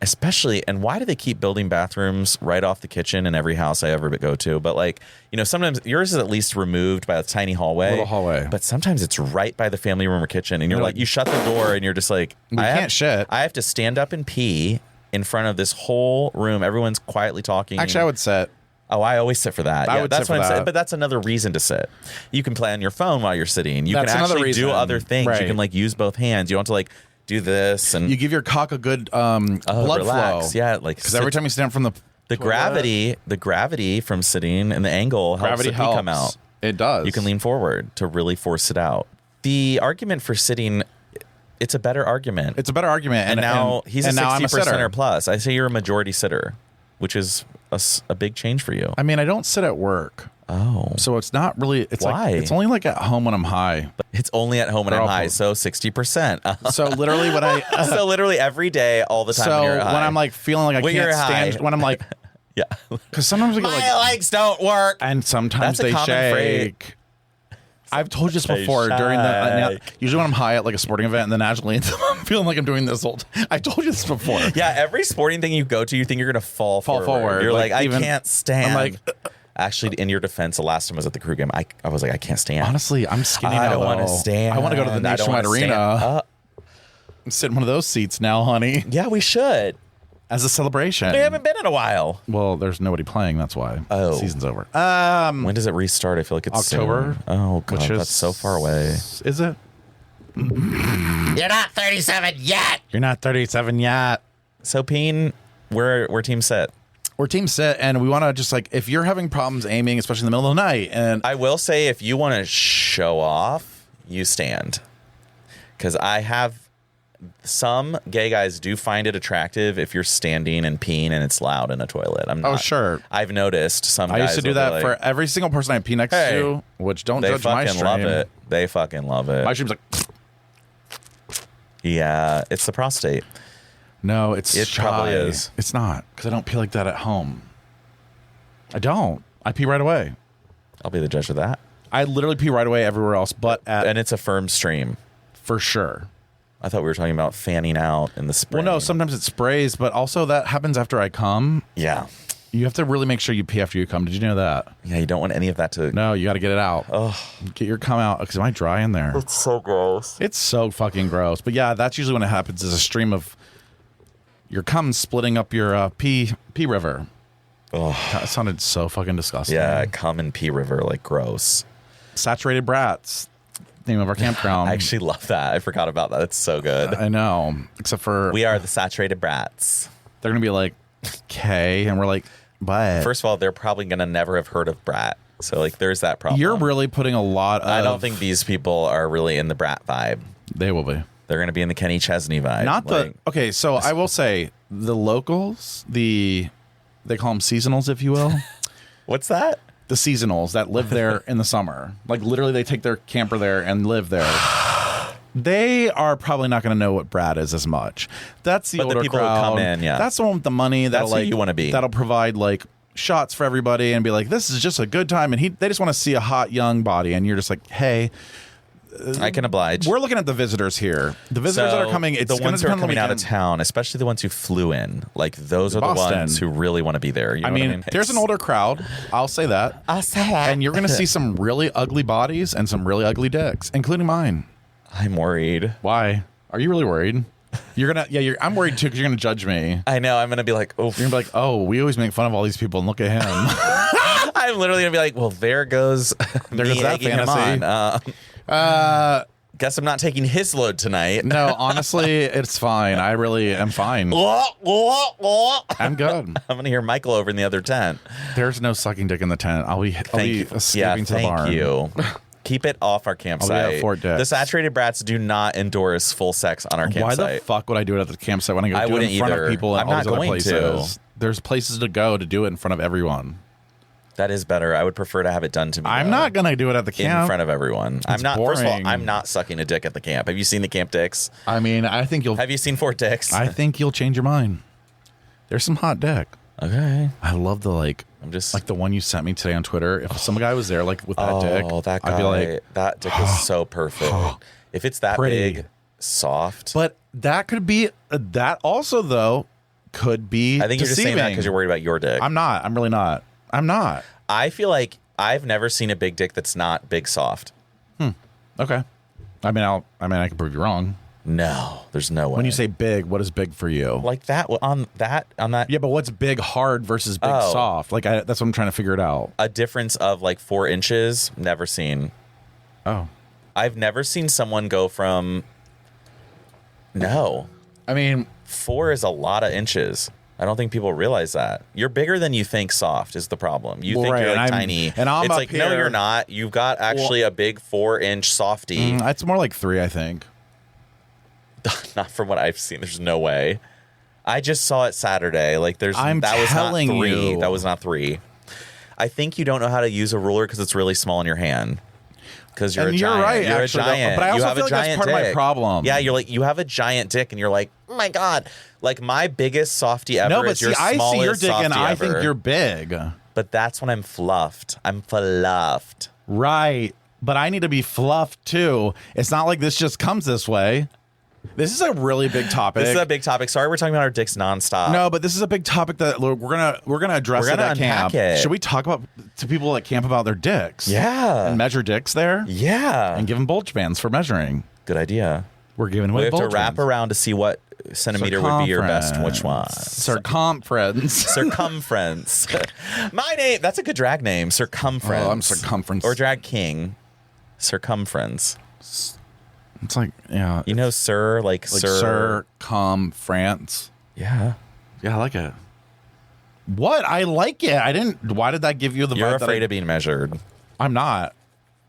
especially, and why do they keep building bathrooms right off the kitchen in every house I ever go to? But, like, you know, sometimes yours is at least removed by a tiny hallway. Little hallway. But sometimes it's right by the family room or kitchen. And you're You're like, like- you shut the door and you're just like, We can't shit. I have to stand up and pee in front of this whole room. Everyone's quietly talking. Actually, I would sit. Oh, I always sit for that. I would that's sit for what I'm saying. that. But that's another reason to sit. You can play on your phone while you're sitting. You That's can another actually do reason. other things. Right. You can like use both hands. You don't have to like do this and You give your cock a good blood relax. flow. Yeah, like because every time you stand from the gravity from sitting and the angle helps gravity the pee come out. It does. You can lean forward to really force it out. The argument for sitting, it's a better argument. It's a better argument. And now he's a and now I'm 60% plus. I say you're a majority sitter, which is a big change for you. I mean, I don't sit at work. Oh. So it's not really. It's Why? like it's only like at home when I'm high. It's only at home when I'm high, so 60%. So literally when I so literally every day, all the time when you're high. when I'm like feeling like I When can't you're stand, high. when I'm like, yeah, because sometimes I get my like, legs don't work. and sometimes That's a they common shake. I've told you this They before. During the shake. usually when I'm high at like a sporting event, and then actually I'm feeling like I'm doing this whole. I've told you this before. Yeah, every sporting thing you go to, you think you're gonna fall forward. You're like I even- can't stand. I'm like, actually, in your defense, the last time I was at the crew game, I was like, I can't stand. honestly, I'm skinny I now. don't want to though. stand. I want to go to the I don't Nationwide wanna stand Arena. up. Sit in one of those seats now, honey, Yeah, we should. as a celebration. We haven't been in a while. Well, there's nobody playing. That's why. Oh. Season's over. When does it restart? I feel like it's October, soon. Oh god, which is that's so far away. Is it? You're not 37 yet. You're not 37 yet. So, Peen, we're team set. We're team set, and we want to just like if you're having problems aiming, especially in the middle of the night, and I will say, if you want to show off, you stand. Because I have some gay guys do find it attractive if you're standing and peeing and it's loud in a toilet. I'm not. Oh, sure. I've noticed some guys I used to do will be that like, for every single person I pee next Hey, to, which don't they judge my fucking stream. love it. They fucking love it. My stream's like, Yeah, it's the prostate. no, it's It shy. probably is. It's not because I don't pee like that at home. I don't. I pee right away. I'll be the judge of that. I literally pee right away everywhere else, but at And it's a firm stream. for sure. I thought we were talking about fanning out in the spring. Well, no, sometimes it sprays, but also that happens after I come. Yeah. You have to really make sure you pee after you come. Did you know that? Yeah, you don't want any of that to... No, you got to get it out. Get your cum out because am I dry in there? It's so gross. It's so fucking gross. But yeah, that's usually when it happens is a stream of your cum splitting up your pee river. Oh, That sounded so fucking disgusting. yeah, come and pee river, like gross. Saturated Brats, name of our campground. I actually love that. I forgot about that. It's so good. I know. Except for We are the saturated brats. they're gonna be like, okay, and we're like, but First of all, they're probably gonna never have heard of Brat. So like there's that problem. you're really putting a lot of. I don't think these people are really in the Brat vibe. they will be. They're gonna be in the Kenny Chesney vibe. Not the okay. So I will say the locals, they call them seasonals, if you will. What's that? The seasonals that live there in the summer, like literally, they take their camper there and live there. They are probably not going to know what Brat is as much. That's the But the older people who crowd. come in, yeah. That's the one with the money. That'll That's who like you wanna be. That'll provide like shots for everybody and be like, this is just a good time. And they just want to see a hot young body, and you're just like, hey. I can oblige. We're looking at the visitors here. The visitors that are coming, it's the going to ones who are depend on the coming out of weekend. town, especially the ones who flew in. Like those are Boston. the ones who really want to be there. You know I what mean, there's an older crowd. I'll say that. I'll say that. And you're going to see some really ugly bodies and some really ugly dicks, including mine. I'm worried. Why? Are you really worried? You're gonna, yeah. I'm worried too because you're gonna judge me. I know. I'm gonna be like, oh, You're gonna be like, oh, we always make fun of all these people, and look at him. I'm literally gonna be like, well, there goes, There me goes that egging him fantasy. on. Guess I'm not taking his load tonight. No, honestly, it's fine. I really am fine. I'm good. I'm gonna hear Michael over in the other tent. There's no sucking dick in the tent. I'll be escaping to the barn. Thank you. Keep it off our I'll campsite. be at Fort Dix. The saturated brats do not endorse full sex on our Why campsite. the fuck would I do it at the campsite when I go I do it wouldn't in front either. of people and I'm all not these other going places? to. There's places to go to do it in front of everyone. That is better. I would prefer to have it done to me. I'm though, not gonna do it at the in camp. front of everyone. I'm It's not. First of all, boring. I'm not sucking a dick at the camp. Have you seen the camp dicks? I mean, I think you'll. Have you seen Fort Dix? I think you'll change your mind. There's some hot dick. Okay. I love the I'm just like the one you sent me today on Twitter. If some guy was there like with that dick, that guy. I'd be like, that dick is so perfect. If it's that Pretty. big, soft. but that could be that also though could be. I think you're just saying that deceiving. because you're worried about your dick. I'm not. I'm really not. I'm not. I feel like I've never seen a big dick that's not big soft. Okay. I mean, I can prove you wrong. No, there's no way. When you say big, what is big for you? Like that on that. Yeah, but what's big hard versus big soft? Like that's what I'm trying to figure it out. A difference of like 4 inches. Never seen. Oh, I've never seen someone go from. No, I mean 4 is a lot of inches. I don't think people realize that. You're bigger than you think soft is the problem. You think you're like tiny. And I'm it's up like, here. no, you're not. You've got actually a big 4-inch softie. It's more like 3, I think. Not from what I've seen. There's no way. I just saw it Saturday. Like that was not 3. you. That was not 3. I think you don't know how to use a ruler because it's really small in your hand. Because you're a giant. You're right, you're actually, a giant. but I also you have feel a like that's giant part of my dick. problem. Yeah, you're like you have a giant dick, and you're like, oh my god. Like my biggest softie ever No, but is your I smallest see your dick and softie I ever. think you're big. But that's when I'm fluffed. I'm fluffed. Right. But I need to be fluffed too. It's not like this just comes this way. This is a really big topic. This is a big topic. Sorry, we're talking about our dicks nonstop. No, but this is a big topic that we're gonna address We're gonna at camp. unpack it. Should we talk about to people at camp about their dicks? Yeah. And measure dicks there? Yeah. And give them bulge bands for measuring. Good idea. We're giving away We have to bulge wrap bands. around to see what centimeter would be your best and which one. Circumference. Circumference. My name. That's a good drag name. Circumference. Oh, I'm circumference. Or drag king. Circumference. It's like, yeah. You know, sir, like sir. Circumference. Yeah. Yeah, I like it. What? I like it. I didn't. Why did that give you the You're vibe that afraid of being measured. I'm not.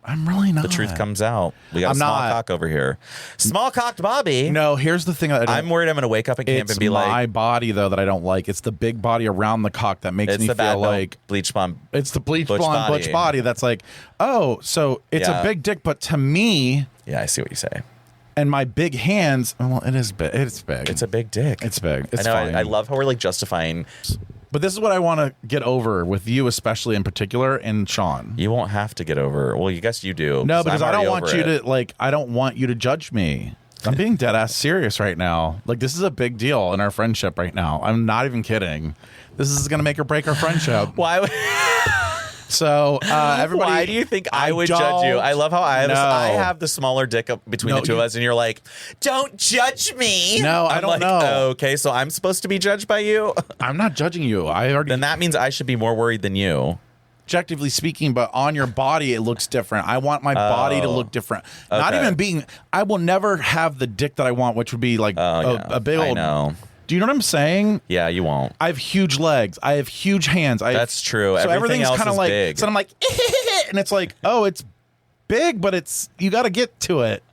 I'm really not. The truth comes out. We got I'm a small not. cock over here. Small cocked Bobby. No, here's the thing. That I'm worried I'm going to wake up at camp it's and be my like, body though that I don't like. It's the big body around the cock that makes it's me the bad feel like bleach blonde. it's the bleach butch blonde body. butch body that's like, oh, so it's Yeah. a big dick, but to me Yeah, I see what you say. and my big hands, well, it is big. It's big. It's a big dick. It's big. It's I know. fine. I love how we're like justifying. But this is what I want to get over with you, especially in particular, and Sean. You won't have to get over. Well, you guess you do. No, because I'm I don't already want over you it. to like. I don't want you to judge me. I'm being dead ass serious right now. Like this is a big deal in our friendship right now. I'm not even kidding. This is gonna make or break our friendship. Why? So everybody, Why do you think I would judge you? I love how I have the smaller dick up between No, the two of you- us, and you're like, "Don't judge me." No, I I'm don't like, know. Okay, so I'm supposed to be judged by you. I'm not judging you. I already Then that means I should be more worried than you. objectively speaking, but on your body it looks different. I want my body to look different. Not Okay. even being. I will never have the dick that I want, which would be like a big old. I know. Do you know what I'm saying? Yeah, you won't. I have huge legs. I have huge hands. That's true. So Everything everything's else kind of is like. big. So I'm like, and it's like, oh, it's big, but it's you got to get to it.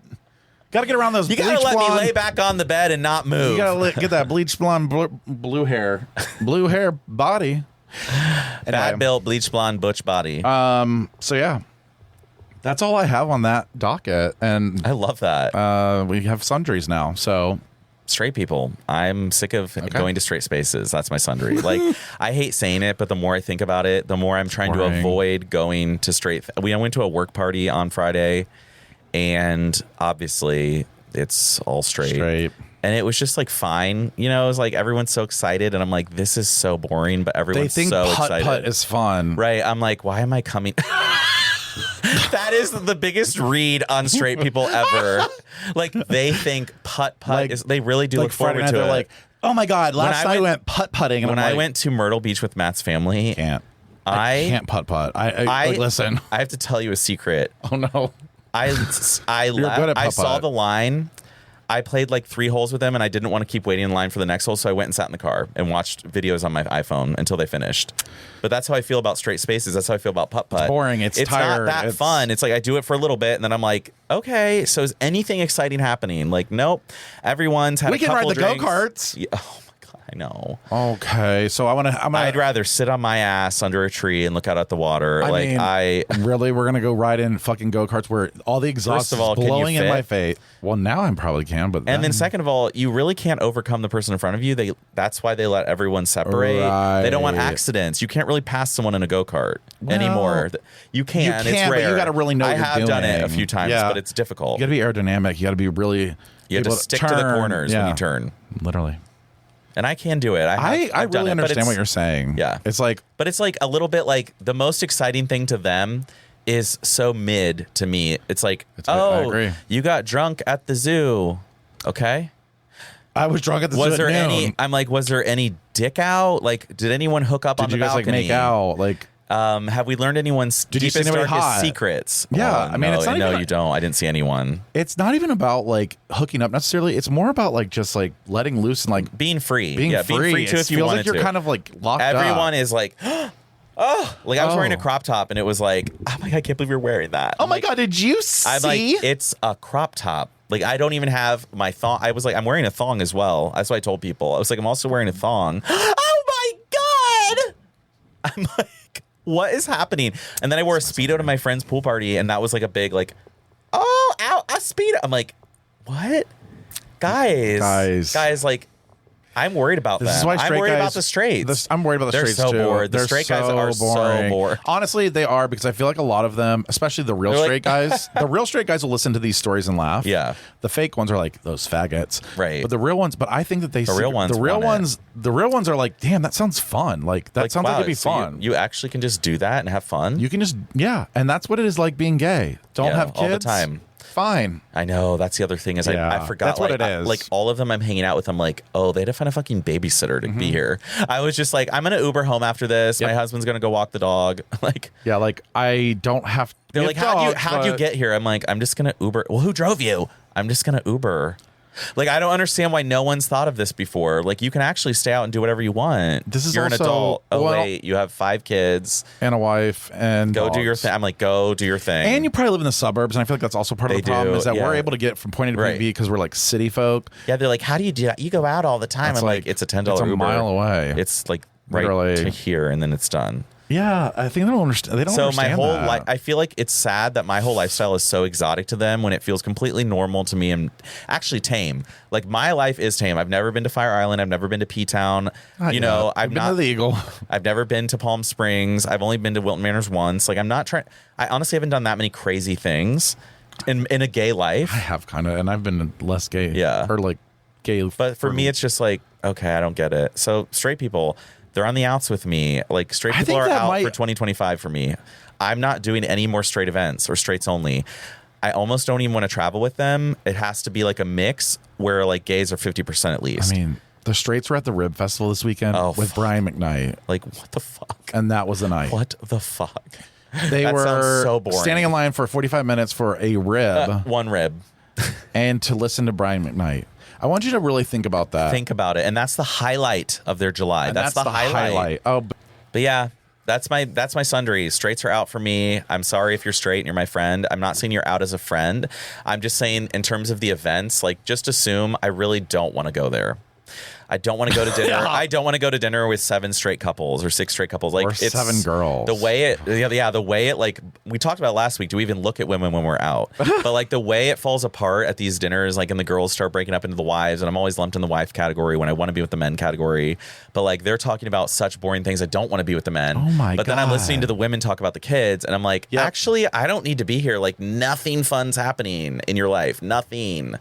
Got to get around those. You gotta bleach let blonde, me lay back on the bed and not move. You got to get that bleach blonde blue hair body. Fat built, bleach blonde, butch body. So yeah, that's all I have on that docket, and I love that. we have sundries now. So Straight people. I'm sick of going to straight spaces. That's my sundry. Like, I hate saying it, but the more I think about it, the more I'm trying to avoid going to straight. I went to a work party on Friday, and obviously it's all straight. And it was just like fine. You know, it was like everyone's so excited, and I'm like, this is so boring, but everyone's they think so putt excited. putt is fun. Right. I'm like, why am I coming? That is the biggest read on straight people ever. Like, they think putt putt is. They really do look forward Friday night, to they're it. like, oh my god, last night I went putt putting. When I went to Myrtle Beach with Matt's family, I can't putt putt. I listen. I have to tell you a secret. Oh no. I You're good at I saw putt-putt. the line. I played like 3 holes with them, and I didn't want to keep waiting in line for the next hole, so I went and sat in the car and watched videos on my iPhone until they finished. But that's how I feel about straight spaces. That's how I feel about putt-putt. It's boring. It's tired. Not that fun. It's like I do it for a little bit, and then I'm like, okay, so is anything exciting happening? Like, nope. Everyone's had We a can couple ride the drinks. go-karts. Yeah, oh my God, I know. Okay, so I'd rather sit on my ass under a tree and look out at the water. Really, we're gonna go ride in fucking go karts where all the exhaust First of all, is can you blowing in fit? my face. Well, now I probably can, but And then second of all, you really can't overcome the person in front of you. That's why they let everyone separate. They don't want Right. accidents. You can't really pass someone in a go-kart anymore. You can. It's but rare. you got to really know. I what you're have done it a doing. few times, Yeah. but it's difficult. You got to be aerodynamic. You got to be really. You have to able stick to the turn. corners when Yeah. you turn. Literally. And I can do it. I I've done really it, but understand what it's- you're saying. Yeah. It's like, But it's like a little bit like the most exciting thing to them is so mid to me. It's like, I oh, agree. you got drunk at the zoo. Okay. I was drunk at the Was there noon. any? I'm like, was there any dick out? Like, did anyone hook up on Did the you guys balcony? like make out? Like, have we learned anyone's Did you see deepest, anybody darkest hot? secrets? Yeah, Oh, I mean, no, it's not no, even- you don't. I didn't see anyone it's not even about like hooking up necessarily. It's more about like just like letting loose and like being free. being yeah, free. being free too It if you feels wanted like you're to. kind of like locked up. Everyone is like, oh, like I was wearing a Oh. crop top and it was like, oh my god, I can't believe you're wearing that. Oh I'm my like, god, did you see? I'm like, it's a crop top. Like I don't even have my thong. I was like, I'm wearing a thong as well. That's what I told people. I was like, I'm also wearing a thong. Oh my god! I'm like, what is happening? And then I wore a Speedo to my friend's pool party, and that was like a big like, oh, ow, a Speedo. I'm like, what? Guys, like, I'm worried about This them. is why I'm straight worried guys, about the straights. I'm worried about the They're straights so too. bored. The They're straight guys are so boring. bored. Honestly, they are because I feel like a lot of them, especially the real They're like- straight guys, the real straight guys will listen to these stories and laugh. Yeah. The fake ones are like those faggots. Right. But the real ones, but I think that The real ones want it. the real ones are like, damn, that sounds fun. Like that sounds like wow, it'd be so fun. You actually can just do that and have fun. You can just and that's what it is like being gay. Don't Yeah, have kids all the time. Fine. I know. That's the other thing is Yeah, I forgot. that's what like, it is. Like all of them I'm hanging out with, I'm like, oh, they had to find a fucking babysitter to Mm-hmm. be here. I was just like, I'm going to Uber home after this. My husband's going to go walk the dog. Like, Yeah, like I don't have. they're we like, have how'd you dogs, get here? I'm like, I'm just going to Uber. Well, who drove you? I'm just going to Uber. Like, I don't understand why no one's thought of this before. Like, you can actually stay out and do whatever you want. This is You're an also- adult. Oh, well- wait, you have 5 kids. but- and a wife and Go do your dogs. thing. I'm like, go do your thing. And you probably live in the suburbs, and I feel like that's also part of They the problem do, is that we're yeah. able to get from point A to point Right. B because we're like city folk. Yeah, they're like, how do you do that? You go out all the time. It's I'm like- like, it's a $10 it's a Uber. mile away. It's like right Literally. to here, and then it's done. Yeah, I think they don't understand. They don't So understand my whole that. life, I feel like it's sad that my whole lifestyle is so exotic to them when it feels completely normal to me and actually tame. Like my life is tame. I've never been to Fire Island. I've never been to P-Town. Not You know, yet. I've Been not. to the Eagle. I've never been to Palm Springs. I've only been to Wilton Manors once. Like I'm not trying. I honestly haven't done that many crazy things in a gay life. I have kind of, and I've been less gay. Yeah. or like gay. But for me, it's just like, okay, I don't get it. So straight people, they're on the outs with me. Like straight I people think are that out might- for 2025 for me. I'm not doing any more straight events or straights only. I almost don't even want to travel with them. It has to be like a mix where like gays are 50% at least. I mean, the straights were at the Rib Festival this weekend Oh, with fuck. Brian McKnight, like what the fuck? and that was the night. What the fuck? They That were sounds so boring. standing in line for 45 minutes for a rib One rib. and to listen to Brian McKnight. I want you to really think about that. Think about it, and that's the highlight of their July. And That's the highlight. Oh, But yeah, that's my sundry. Straights are out for me. I'm sorry if you're straight and you're my friend. I'm not saying you're out as a friend. I'm just saying in terms of the events, like just assume I really don't want to go there. I don't want to go to dinner. Yeah. I don't want to go to dinner with 7 straight couples or 6 straight couples. Like Or it's 7 girls. The way it, the way it like we talked about last week. Do we even look at women when we're out? But like the way it falls apart at these dinners, like and the girls start breaking up into the wives, and I'm always lumped in the wife category when I want to be with the men category. But like they're talking about such boring things. I don't want to be with the men. Oh my But then I'm listening God. to the women talk about the kids, and I'm like, Yep. actually, I don't need to be here. Like nothing fun's happening in your life. Nothing.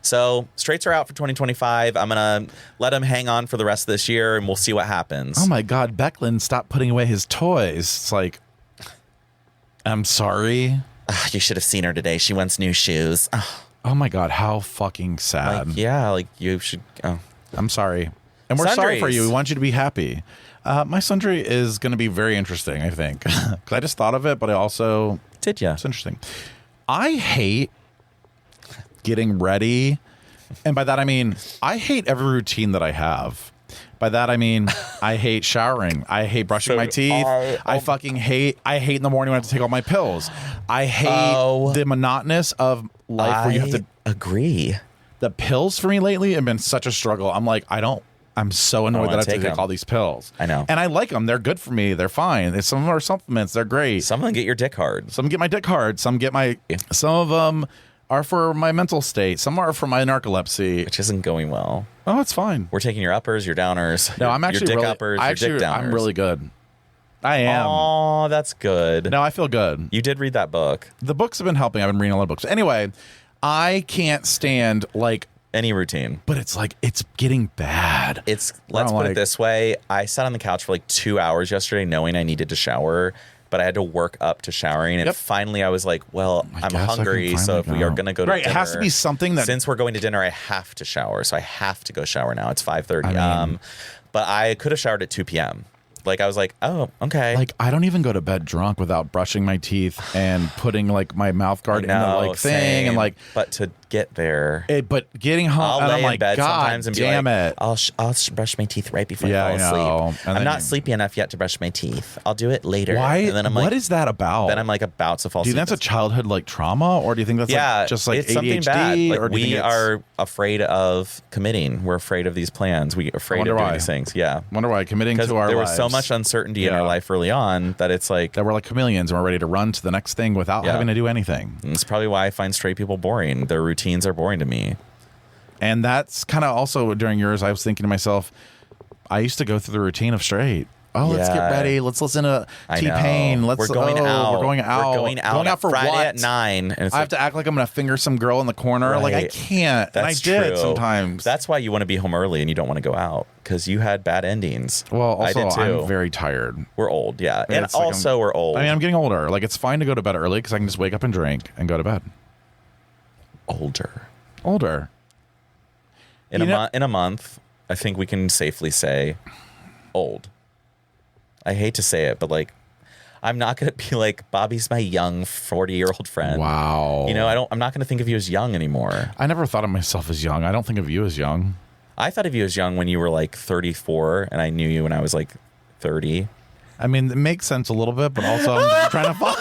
So straights are out for 2025. I'm gonna let them hang on for the rest of this year, and we'll see what happens. oh my God, Becklin stopped putting away his toys. It's like, I'm sorry. You should have seen her today. She wants new shoes. Oh my God, how fucking sad. Like, yeah, like you should. Oh. I'm sorry. And we're sorry for Sundries. you. We want you to be happy. My sundry is going to be very interesting, I think. Because I just thought of it, but I also, Did ya? it's interesting. I hate getting ready. And by that, I mean, I hate every routine that I have. By that, I mean, I hate showering. I hate brushing So my teeth. I fucking hate in the morning when I have to take all my pills. I hate the monotonous of life where you have to. agree. The pills for me lately have been such a struggle. I'm so annoyed that I have to take them. all these pills. I know. And I like them. They're good for me. They're fine. Some of them are supplements. They're great. Some of them get your dick hard. Some get my dick hard. Some of them are for my mental state. Some are for my narcolepsy. Which isn't going well. Oh, it's fine. We're taking your uppers, your downers. No, I'm actually your dick really, uppers, I your actually, dick downers. I'm really good. I am. Oh, that's good. No, I feel good. You did read that book. The books have been helping. I've been reading a lot of books. Anyway, I can't stand Any routine. but it's it's getting bad. Let's put it this way. I sat on the couch for 2 hours yesterday knowing I needed to shower, but but I had to work up to showering. And finally I was like, well, I'm hungry. So if we are going to go to dinner. It has to be something that. Since we're going to dinner, I have to shower. So I have to go shower now. It's 5:30. But I could have showered at 2 p.m. Like, I was like, oh, okay. Like, I don't even go to bed drunk without brushing my teeth and putting, like, my mouth guard in the, like, thing. And, like... But to get there... but getting home... I'll and lay I'm in like, bed God sometimes and be damn like, it. I'll brush my teeth right before I fall asleep. I'm not sleepy enough yet to brush my teeth. I'll do it later. Why? And then I'm what is that about? Then I'm, like, about to fall asleep. Do you think that's a childhood, like, trauma? Or do you think that's, like, just, like, it's ADHD? something bad. Like, or do you we think are afraid of committing. We're afraid of these plans. We're afraid of doing these things. Yeah. Wonder why committing to our lives. There was so much uncertainty in our life early on that it's like... That we're like chameleons and we're ready to run to the next thing without having to do anything. And it's probably why I find straight people boring. Their routines are boring to me. And that's kind of also during yours, I was thinking to myself, I used to go through the routine of straight. Oh, let's get ready. Let's listen to T-Pain. We're going out. We're going out. We're going out for Friday what? at 9. And I have to act like I'm going to finger some girl in the corner. Right. Like, I can't. That's and I did true. sometimes. That's why you want to be home early and you don't want to go out because you had bad endings. Well, also, I did too. I'm very tired. We're old, yeah. And It's like also, we're old. I mean, I'm getting older. Like, it's fine to go to bed early because I can just wake up and drink and go to bed. Older. In a month, I think we can safely say old. I hate to say it, but like, I'm not going to be like, Bobby's my young 40-year-old friend. Wow. You know, I'm not going to think of you as young anymore. I never thought of myself as young. I don't think of you as young. I thought of you as young when you were like 34, and I knew you when I was like 30. I mean, it makes sense a little bit, but also I'm just trying to find...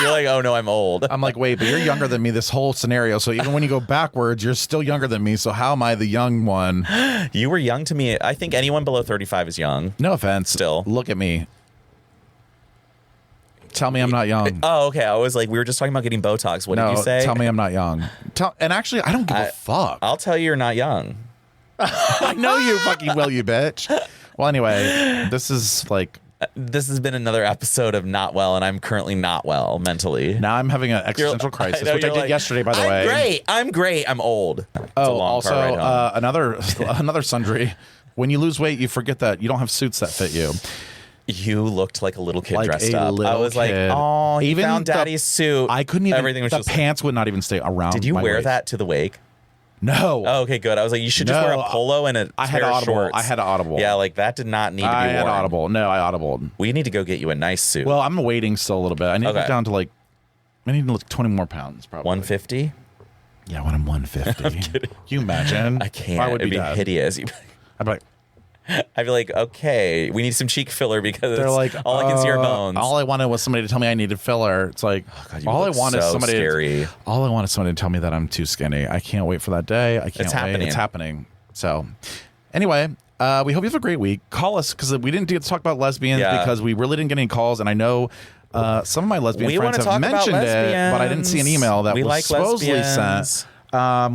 You're like, oh no, I'm old. I'm like, wait, but you're younger than me this whole scenario. So even when you go backwards, you're still younger than me. So how am I the young one? You were young to me. I think anyone below 35 is young. No offense. Still. Look at me. Tell me I'm not young. Oh, okay. I was like, we were just talking about getting Botox. What did you say? Tell me I'm not young. And actually, I don't give a fuck. I'll tell you you're not young. I know you fucking will, you bitch. Well, anyway, this is like... This has been another episode of Not Well, and I'm currently not well mentally. Now I'm having an existential crisis, which I did yesterday, by the way. I'm great. I'm old. It's a long also, car ride home. another sundry. When you lose weight, you forget that you don't have suits that fit you. You looked like a little kid Like dressed a up. little I was like, kid. oh, he Even found daddy's suit. I couldn't even. Everything was the just pants would not even stay around. Did you my wear waist. that to the wake? No. Oh, okay, good. I was like, you should just wear a polo and a pair of shorts. I had Audible. Yeah, like that did not need to be worn. I had Audible. No, I Audibled. We need to go get you a nice suit. Well, I'm waiting still a little bit. I need to get down to like, I need to look 20 more pounds, probably. 150? Yeah, when I'm 150. I'm kidding. Can you imagine? I can't. I would It'd be dead. hideous. I'd be like, I'd be like, okay, we need some cheek filler because they're like, all I can see are bones. All I wanted was somebody to tell me I needed filler. It's like, God, all I want is somebody. Scary. All I want is somebody to tell me that I'm too skinny. I can't wait for that day. I can't It's wait. happening. It's happening. So, anyway, we hope you have a great week. Call us because we didn't get to talk about lesbians because we really didn't get any calls, and I know. Some of my lesbian friends have mentioned it, but I didn't see an email that was supposedly sent.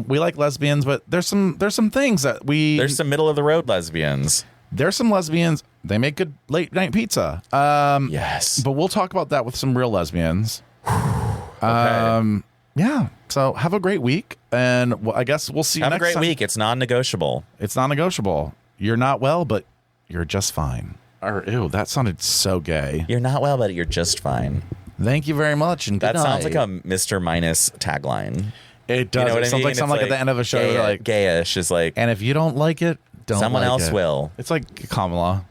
We like lesbians, but there's some things that there's some middle of the road lesbians. There's some lesbians. They make good late night pizza. Yes, but we'll talk about that with some real lesbians. Okay. Yeah. So have a great week, and I guess we'll see you Have next a great time. week. It's non-negotiable. It's non-negotiable. You're not well, but you're just fine. Or ew, that sounded so gay. You're not well, but you're just fine. Thank you very much, and good That sounds night. like a Mr. Minus tagline. It does. You know what It I sounds mean? like something like at the end of a show. Gay, Like gayish is like, and if you don't like it, don't. Someone like else it. will. It's like Kamala.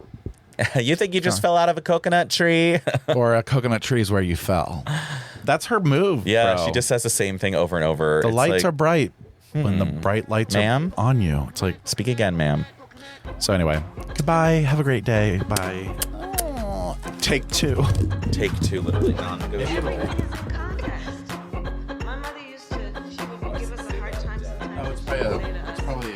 You think you just fell out of a coconut tree? Or a coconut tree is where you fell. That's her move. Yeah, bro. she just says the same thing over and over. The It's lights like, are bright when the bright lights Ma'am? are on you. It's like, speak again, ma'am. so anyway, goodbye. Have a great day. Bye. Take two. Take two, literally non-negotiable. My mother used to, she would give us a hard time sometimes. It's probably